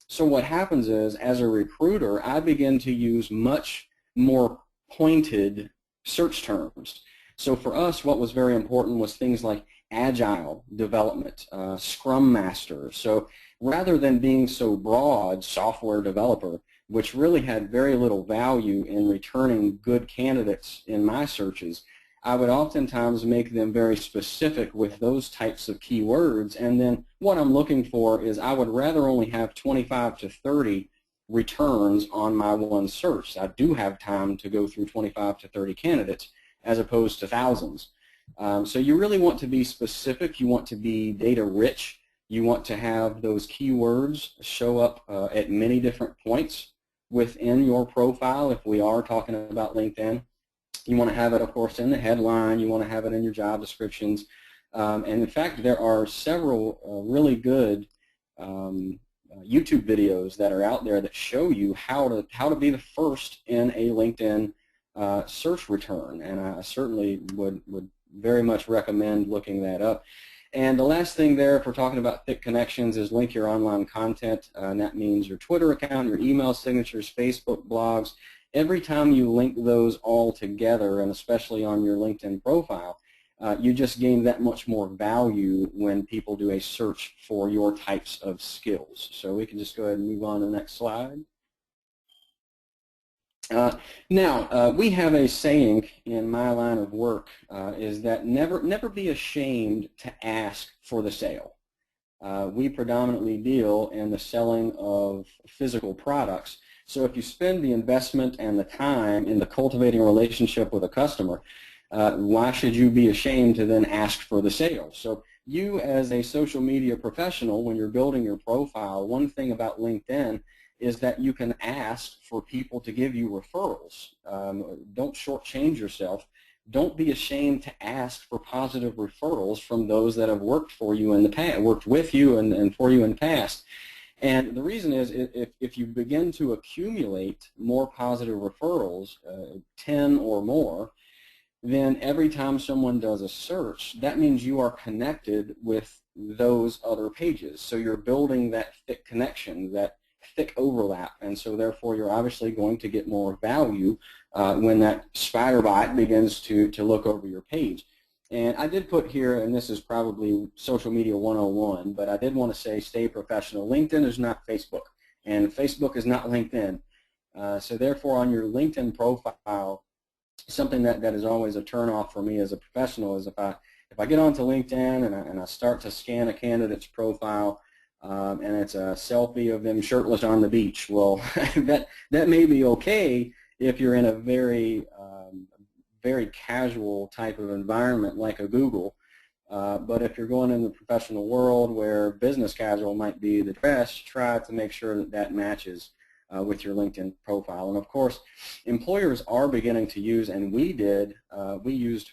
So what happens is, as a recruiter, I begin to use much more pointed search terms. So for us, what was very important was things like agile development, Scrum Master. So rather than being so broad, software developer, which really had very little value in returning good candidates in my searches, I would oftentimes make them very specific with those types of keywords, and then what I'm looking for is I would rather only have 25 to 30 returns on my one search. I do have time to go through 25 to 30 candidates as opposed to thousands. So you really want to be specific. You want to be data rich. You want to have those keywords show up at many different points within your profile if we are talking about LinkedIn. You want to have it, of course, in the headline. You want to have it in your job descriptions. And in fact, there are several really good YouTube videos that are out there that show you how to be the first in a LinkedIn search return. And I certainly would very much recommend looking that up. And the last thing there, if we're talking about thick connections, is link your online content. And that means your Twitter account, your email signatures, Facebook blogs. Every time you link those all together, and especially on your LinkedIn profile, you just gain that much more value when people do a search for your types of skills. So we can just go ahead and move on to the next slide. Now, we have a saying in my line of work is that never be ashamed to ask for the sale. We predominantly deal in the selling of physical products. So if you spend the investment and the time in the cultivating a relationship with a customer, why should you be ashamed to then ask for the sale? So you as a social media professional, when you're building your profile, one thing about LinkedIn is that you can ask for people to give you referrals. Don't shortchange yourself. Don't be ashamed to ask for positive referrals from those that have worked for you in the past, worked with you and for you in the past. And the reason is if you begin to accumulate more positive referrals, 10 or more, then every time someone does a search, that means you are connected with those other pages. So you're building that thick connection, that thick overlap, and so therefore you're obviously going to get more value when that spider bot begins to look over your page. And I did put here, and this is probably social media 101, but I did want to say stay professional. LinkedIn is not Facebook, and Facebook is not LinkedIn. So therefore on your LinkedIn profile, something that is always a turnoff for me as a professional is if I get onto LinkedIn and I start to scan a candidate's profile and it's a selfie of them shirtless on the beach, well, that may be okay if you're in a very casual type of environment like a Google. But if you're going in the professional world where business casual might be the best, try to make sure that matches with your LinkedIn profile. And of course, employers are beginning to use, and we used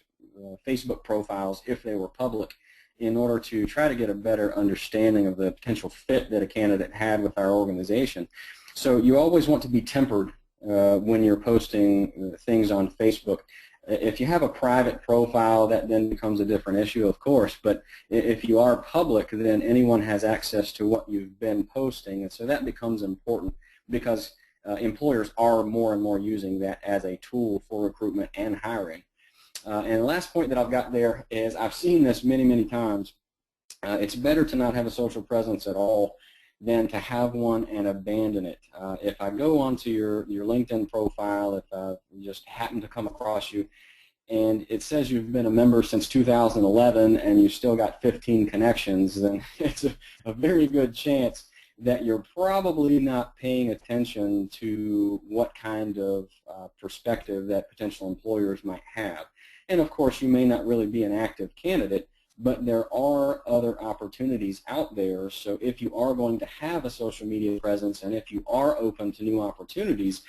Facebook profiles if they were public in order to try to get a better understanding of the potential fit that a candidate had with our organization. So you always want to be tempered when you're posting things on Facebook. If you have a private profile, that then becomes a different issue, of course, but if you are public, then anyone has access to what you've been posting, and so that becomes important because employers are more and more using that as a tool for recruitment and hiring. And the last point that I've got there is I've seen this many, many times. It's better to not have a social presence at all than to have one and abandon it. If I go onto your LinkedIn profile, if I just happen to come across you, and it says you've been a member since 2011 and you've still got 15 connections, then it's a very good chance that you're probably not paying attention to what kind of perspective that potential employers might have. And of course, you may not really be an active candidate, but there are other opportunities out there. So if you are going to have a social media presence and if you are open to new opportunities,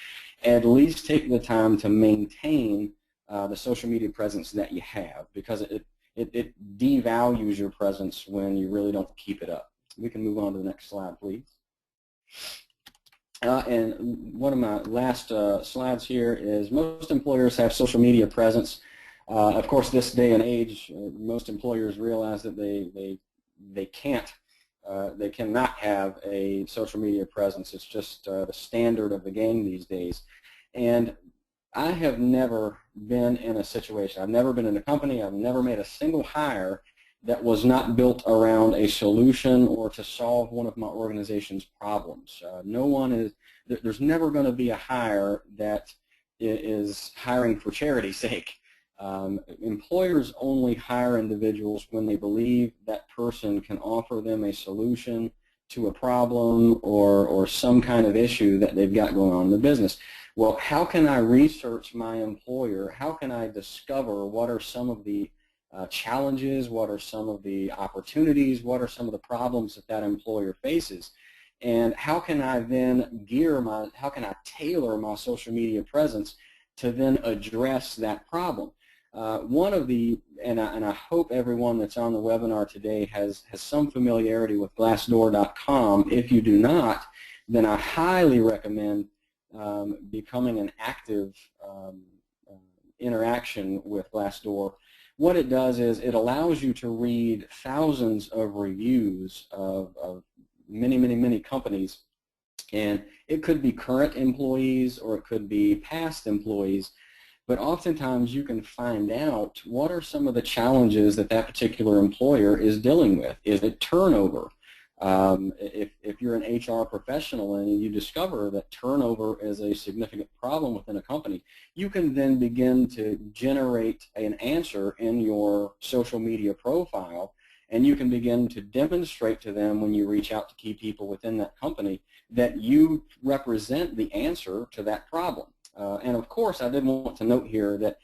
at least take the time to maintain the social media presence that you have, because it devalues your presence when you really don't keep it up. We can move on to the next slide, please. And one of my last slides here is most employers have social media presence. Of course, this day and age, most employers realize that they cannot have a social media presence. It's just the standard of the game these days. And I have never been in a situation, I've never been in a company, I've never made a single hire that was not built around a solution or to solve one of my organization's problems. There's never going to be a hire that is hiring for charity's sake. Employers only hire individuals when they believe that person can offer them a solution to a problem or some kind of issue that they've got going on in the business. Well, how can I research my employer? How can I discover what are some of the challenges, what are some of the opportunities, what are some of the problems that that employer faces, and how can I then how can I tailor my social media presence to then address that problem? One of the, and I hope everyone that's on the webinar today has some familiarity with Glassdoor.com. If you do not, then I highly recommend becoming an active interaction with Glassdoor. What it does is it allows you to read thousands of reviews of many companies, and it could be current employees or it could be past employees, but oftentimes you can find out what are some of the challenges that that particular employer is dealing with. Is it turnover? If you're an HR professional and you discover that turnover is a significant problem within a company, you can then begin to generate an answer in your social media profile, and you can begin to demonstrate to them when you reach out to key people within that company that you represent the answer to that problem. And of course, I did want to note here that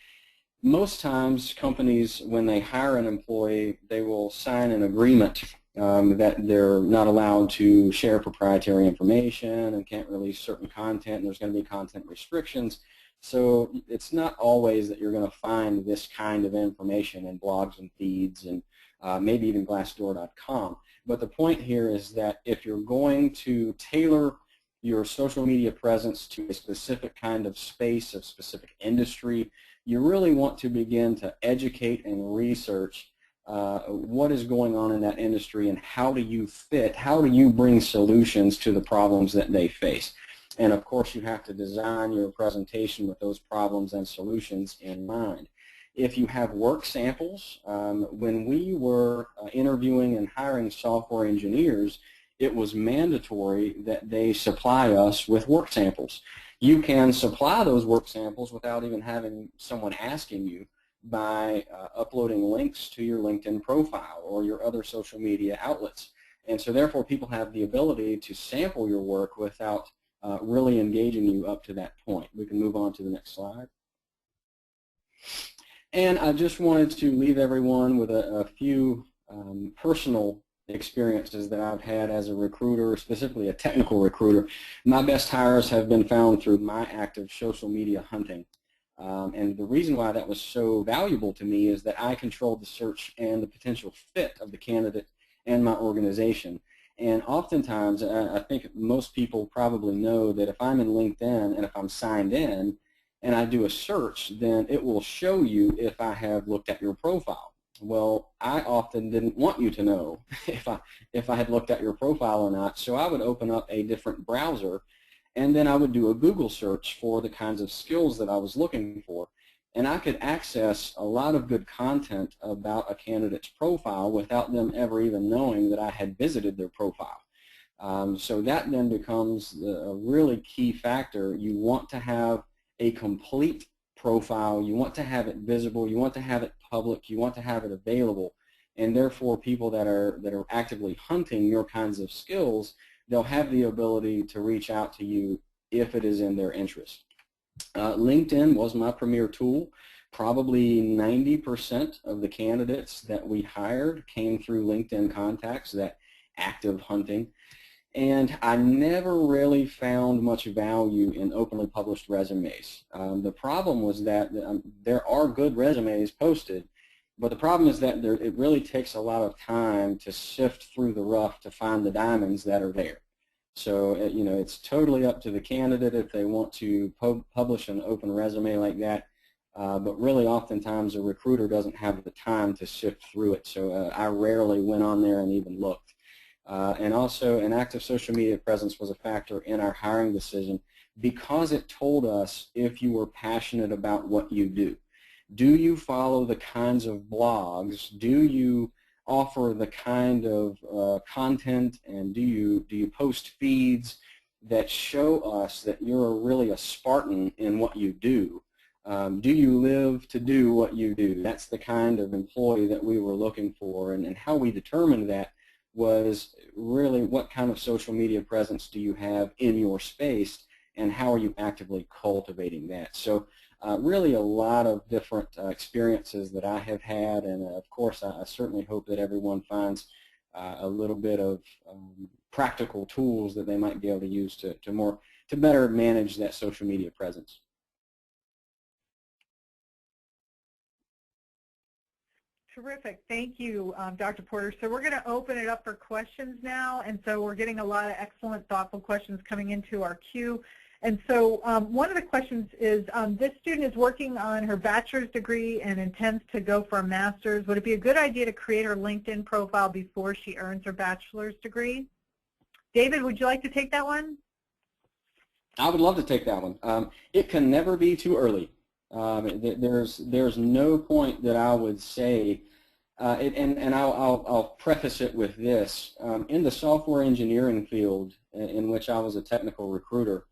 most times companies, when they hire an employee, they will sign an agreement that they're not allowed to share proprietary information and can't release certain content, and there's going to be content restrictions. So it's not always that you're going to find this kind of information in blogs and feeds and maybe even Glassdoor.com. But the point here is that if you're going to tailor your social media presence to a specific kind of space, a specific industry, you really want to begin to educate and research what is going on in that industry and how do you bring solutions to the problems that they face. And of course, you have to design your presentation with those problems and solutions in mind. If you have work samples, when we were interviewing and hiring software engineers, it was mandatory that they supply us with work samples. You can supply those work samples without even having someone asking you by uploading links to your LinkedIn profile or your other social media outlets. And so therefore people have the ability to sample your work without really engaging you up to that point. We can move on to the next slide. And I just wanted to leave everyone with a few personal experiences that I've had as a recruiter, specifically a technical recruiter. My best hires have been found through my active social media hunting. And the reason why that was so valuable to me is that I controlled the search and the potential fit of the candidate and my organization. And oftentimes, I think most people probably know that if I'm in LinkedIn and if I'm signed in and I do a search, then it will show you if I have looked at your profile. Well, I often didn't want you to know if I had looked at your profile or not, so I would open up a different browser and then I would do a Google search for the kinds of skills that I was looking for. And I could access a lot of good content about a candidate's profile without them ever even knowing that I had visited their profile. So that then becomes a really key factor. You want to have a complete profile. You want to have it visible. You want to have it public. You want to have it available. And therefore, people that are actively hunting your kinds of skills, they'll have the ability to reach out to you if it is in their interest. LinkedIn was my premier tool. Probably 90% of the candidates that we hired came through LinkedIn contacts, that active hunting. And I never really found much value in openly published resumes. The problem was that there are good resumes posted, but the problem is that it really takes a lot of time to sift through the rough to find the diamonds that are there. So, you know, it's totally up to the candidate if they want to publish an open resume like that, but really oftentimes a recruiter doesn't have the time to sift through it. So I rarely went on there and even looked. And also an active social media presence was a factor in our hiring decision because it told us if you were passionate about what you do. Do you follow the kinds of blogs? Do you offer the kind of content, and do you post feeds that show us that you're really a Spartan in what you do? Do you live to do what you do? That's the kind of employee that we were looking for, and how we determined that was really what kind of social media presence do you have in your space, and how are you actively cultivating that? So really a lot of different experiences that I have had, and of course I certainly hope that everyone finds a little bit of practical tools that they might be able to use to better manage that social media presence. Terrific. Thank you, Dr. Porter. So we're going to open it up for questions now, and so we're getting a lot of excellent, thoughtful questions coming into our queue. And so one of the questions is, this student is working on her bachelor's degree and intends to go for a master's. Would it be a good idea to create her LinkedIn profile before she earns her bachelor's degree? David, would you like to take that one? I would love to take that one. It can never be too early. There's no point that I would say, and I'll preface it with this. In the software engineering field, in which I was a technical recruiter,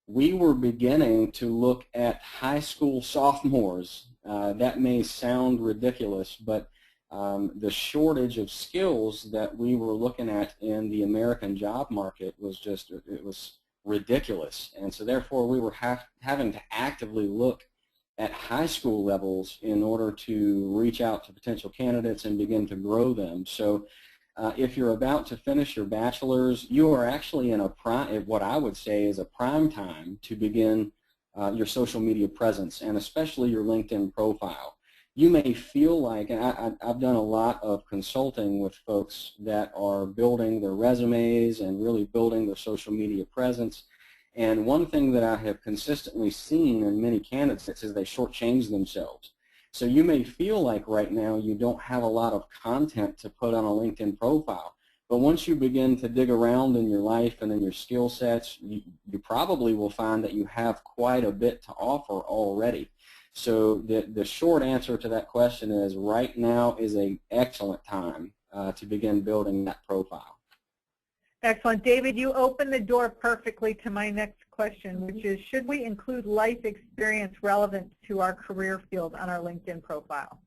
we were beginning to look at high school sophomores. That may sound ridiculous, but the shortage of skills that we were looking at in the American job market was just, it was ridiculous. And so therefore we were having to actively look at high school levels in order to reach out to potential candidates and begin to grow them. So if you're about to finish your bachelor's, you are actually in a prime, what I would say is a prime time to begin your social media presence, and especially your LinkedIn profile. You may feel like, and I've done a lot of consulting with folks that are building their resumes and really building their social media presence. And one thing that I have consistently seen in many candidates is they shortchange themselves. So you may feel like right now you don't have a lot of content to put on a LinkedIn profile, but once you begin to dig around in your life and in your skill sets, you probably will find that you have quite a bit to offer already. So the short answer to that question is right now is an excellent time to begin building that profile. Excellent. David, you opened the door perfectly to my next question, which is, should we include life experience relevant to our career field on our LinkedIn profile?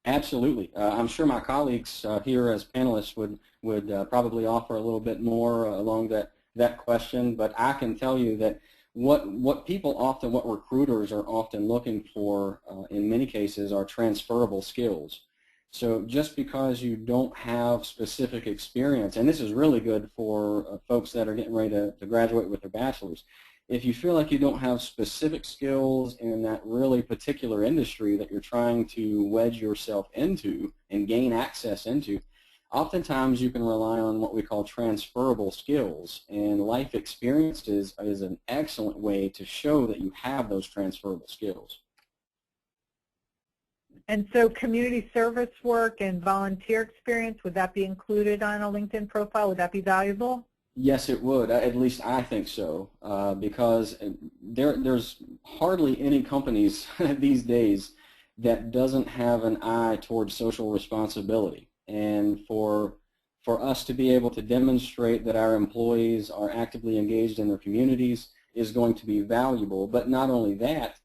Absolutely. I'm sure my colleagues here as panelists would probably offer a little bit more along that question, but I can tell you that what people often, what recruiters are often looking for in many cases are transferable skills. So just because you don't have specific experience, and this is really good for folks that are getting ready to graduate with their bachelor's, if you feel like you don't have specific skills in that really particular industry that you're trying to wedge yourself into and gain access into, oftentimes you can rely on what we call transferable skills, and life experience is an excellent way to show that you have those transferable skills. And so community service work and volunteer experience, would that be included on a LinkedIn profile? Would that be valuable? Yes, it would. At least I think so, because there's hardly any companies these days that doesn't have an eye towards social responsibility. And for us to be able to demonstrate that our employees are actively engaged in their communities is going to be valuable. But not only that,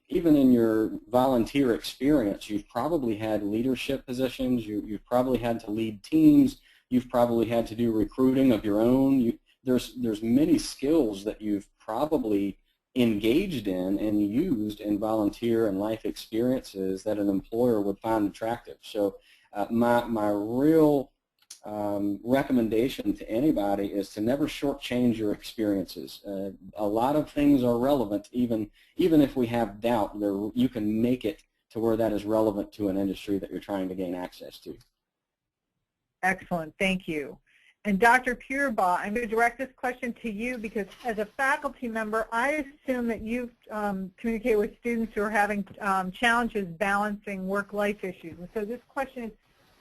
even in your volunteer experience, you've probably had leadership positions, you've probably had to lead teams, you've probably had to do recruiting of your own. There's many skills that you've probably engaged in and used in volunteer and life experiences that an employer would find attractive. So my real recommendation to anybody is to never shortchange your experiences. A lot of things are relevant, even if we have doubt. You can make it to where that is relevant to an industry that you're trying to gain access to. Excellent, thank you. And Dr. Puderbaugh, I'm going to direct this question to you because as a faculty member, I assume that you've communicated with students who are having challenges balancing work-life issues. And so this question is,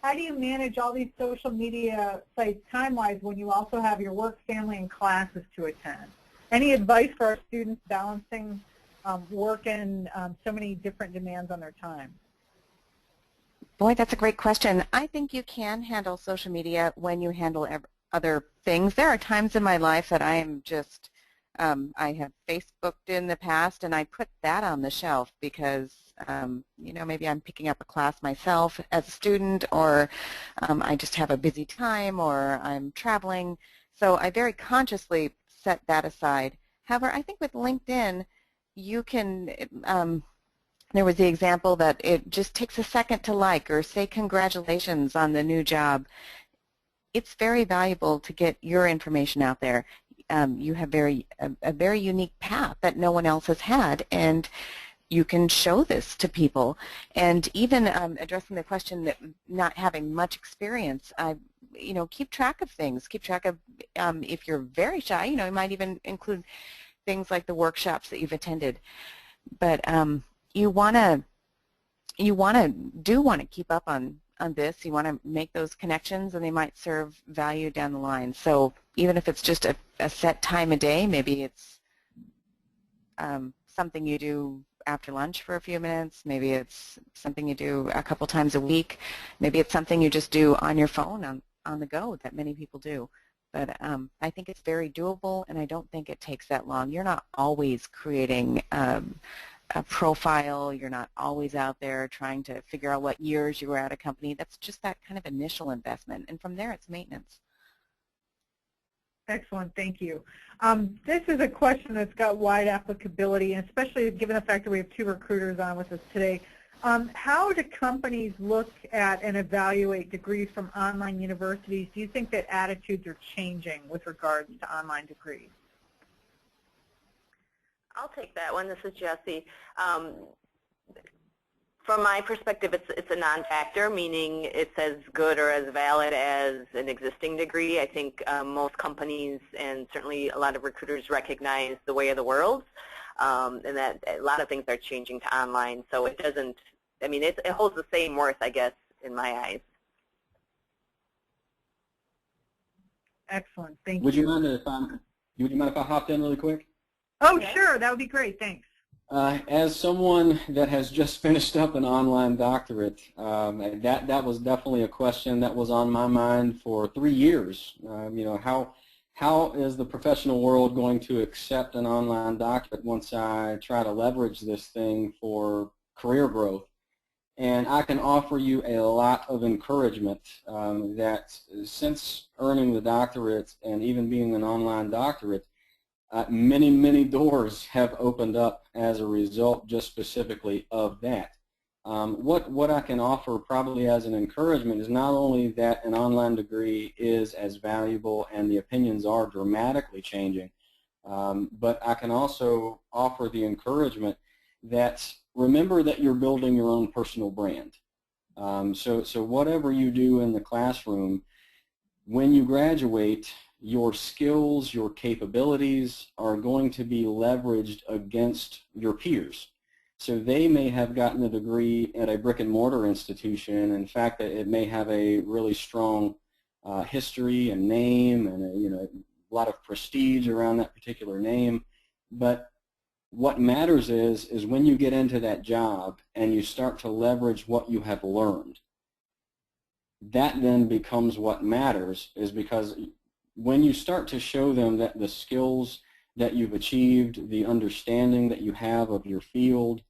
how do you manage all these social media sites time-wise when you also have your work, family, and classes to attend? Any advice for our students balancing work and so many different demands on their time? Boy, that's a great question. I think you can handle social media when you handle other things. There are times in my life that I am just, I have Facebooked in the past, and I put that on the shelf because, you know, maybe I'm picking up a class myself as a student, or I just have a busy time, or I'm traveling. So I very consciously set that aside. However, I think with LinkedIn, you can, there was the example that it just takes a second to like or say congratulations on the new job. It's very valuable to get your information out there. You have a very unique path that no one else has had, and you can show this to people. And even addressing the question that not having much experience, you know, keep track of things. Keep track of if you're very shy, you know, you might even include things like the workshops that you've attended. But you want to keep up on this. You want to make those connections, and they might serve value down the line. So even if it's just a set time a day, maybe it's something you do after lunch for a few minutes. Maybe it's something you do a couple times a week. Maybe it's something you just do on your phone on the go that many people do. But I think it's very doable, and I don't think it takes that long. You're not always creating a profile. You're not always out there trying to figure out what years you were at a company. That's just that kind of initial investment, and from there it's maintenance. Excellent, thank you. This is a question that's got wide applicability, and especially given the fact that we have two recruiters on with us today. How do companies look at and evaluate degrees from online universities? Do you think that attitudes are changing with regards to online degrees? I'll take that one. This is Jessi. From my perspective, it's a non-factor, meaning it's as good or as valid as an existing degree. I think most companies and certainly a lot of recruiters recognize the way of the world, and that a lot of things are changing to online. So it doesn't, I mean, it holds the same worth, I guess, in my eyes. Excellent, thank you. Would you mind if I hopped in really quick? Oh, sure, that would be great, thanks. As someone that has just finished up an online doctorate, that was definitely a question that was on my mind for 3 years. You know, how is the professional world going to accept an online doctorate once I try to leverage this thing for career growth? And I can offer you a lot of encouragement that since earning the doctorate and even being an online doctorate, many doors have opened up as a result just specifically of that. What I can offer probably as an encouragement is not only that an online degree is as valuable and the opinions are dramatically changing, but I can also offer the encouragement that remember that you're building your own personal brand. So whatever you do in the classroom, when you graduate, your skills, your capabilities are going to be leveraged against your peers. So they may have gotten a degree at a brick and mortar institution. In fact, it may have a really strong history and name and a lot of prestige around that particular name. But what matters is when you get into that job and you start to leverage what you have learned, that then becomes what matters, is because when you start to show them that the skills that you've achieved, the understanding that you have of your field,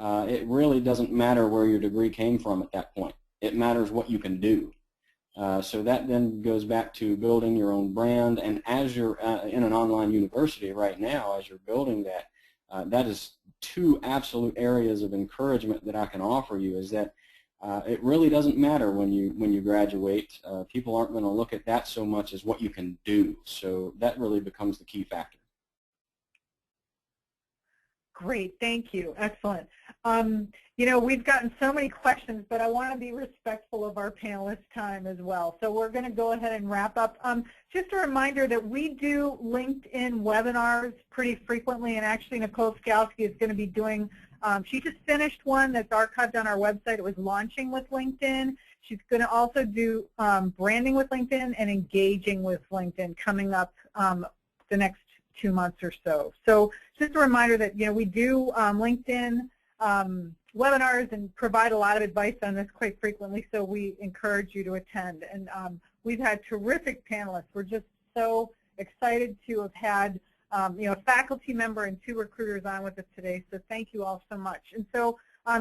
it really doesn't matter where your degree came from at that point. It matters what you can do. So that then goes back to building your own brand, and as you're in an online university right now, as you're building that, that is two absolute areas of encouragement that I can offer you, is that it really doesn't matter when you graduate. People aren't going to look at that so much as what you can do. So that really becomes the key factor. Great, thank you. Excellent. You know, we've gotten so many questions, but I want to be respectful of our panelists' time as well. So we're going to go ahead and wrap up. Just a reminder that we do LinkedIn webinars pretty frequently, and actually Nicole Skalski is going to be doing, she just finished one that's archived on our website. It was launching with LinkedIn. She's going to also do branding with LinkedIn and engaging with LinkedIn coming up the next 2 months or so. So just a reminder that, you know, we do LinkedIn webinars and provide a lot of advice on this quite frequently, so we encourage you to attend. And we've had terrific panelists. We're just so excited to have had you know, a faculty member and 2 recruiters on with us today, so thank you all so much. And so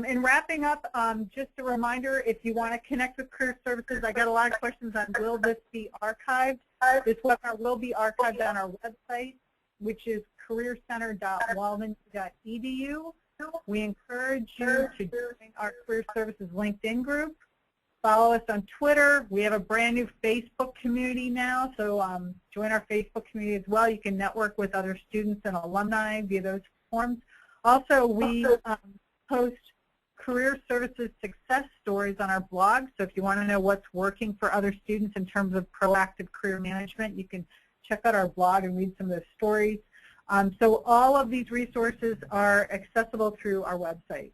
in wrapping up, just a reminder, if you want to connect with Career Services, I got a lot of questions on will this be archived. This webinar will be archived on our website, which is careercenter.walden.edu. We encourage you to join our Career Services LinkedIn group. Follow us on Twitter. We have a brand new Facebook community now, so join our Facebook community as well. You can network with other students and alumni via those forums. Also, we post Career Services success stories on our blog, so if you want to know what's working for other students in terms of proactive career management, you can check out our blog and read some of those stories. So all of these resources are accessible through our website.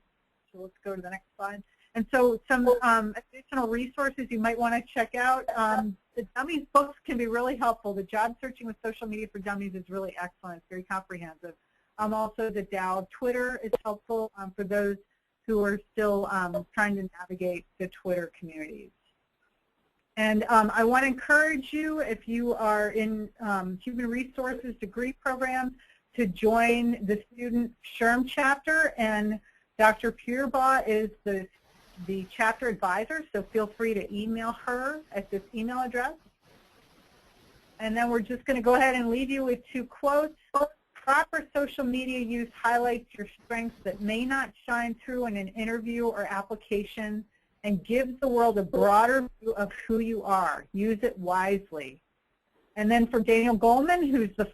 So let's go to the next slide. And so some additional resources you might want to check out. The Dummies books can be really helpful. The Job Searching with Social Media for Dummies is really excellent. It's very comprehensive. Also, the Dow Twitter is helpful for those who are still trying to navigate the Twitter communities. And I want to encourage you, if you are in Human Resources degree programs, to join the Student SHRM chapter. And Dr. Puderbaugh is the chapter advisor, so feel free to email her at this email address. And then we're just going to go ahead and leave you with 2 quotes. Proper social media use highlights your strengths that may not shine through in an interview or application, and gives the world a broader view of who you are. Use it wisely. And then for Daniel Goleman, who's the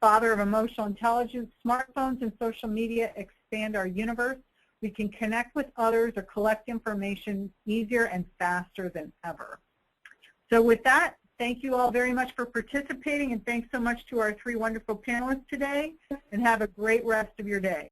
father of emotional intelligence, smartphones and social media expand our universe. We can connect with others or collect information easier and faster than ever. So with that, thank you all very much for participating, and thanks so much to our 3 wonderful panelists today, and have a great rest of your day.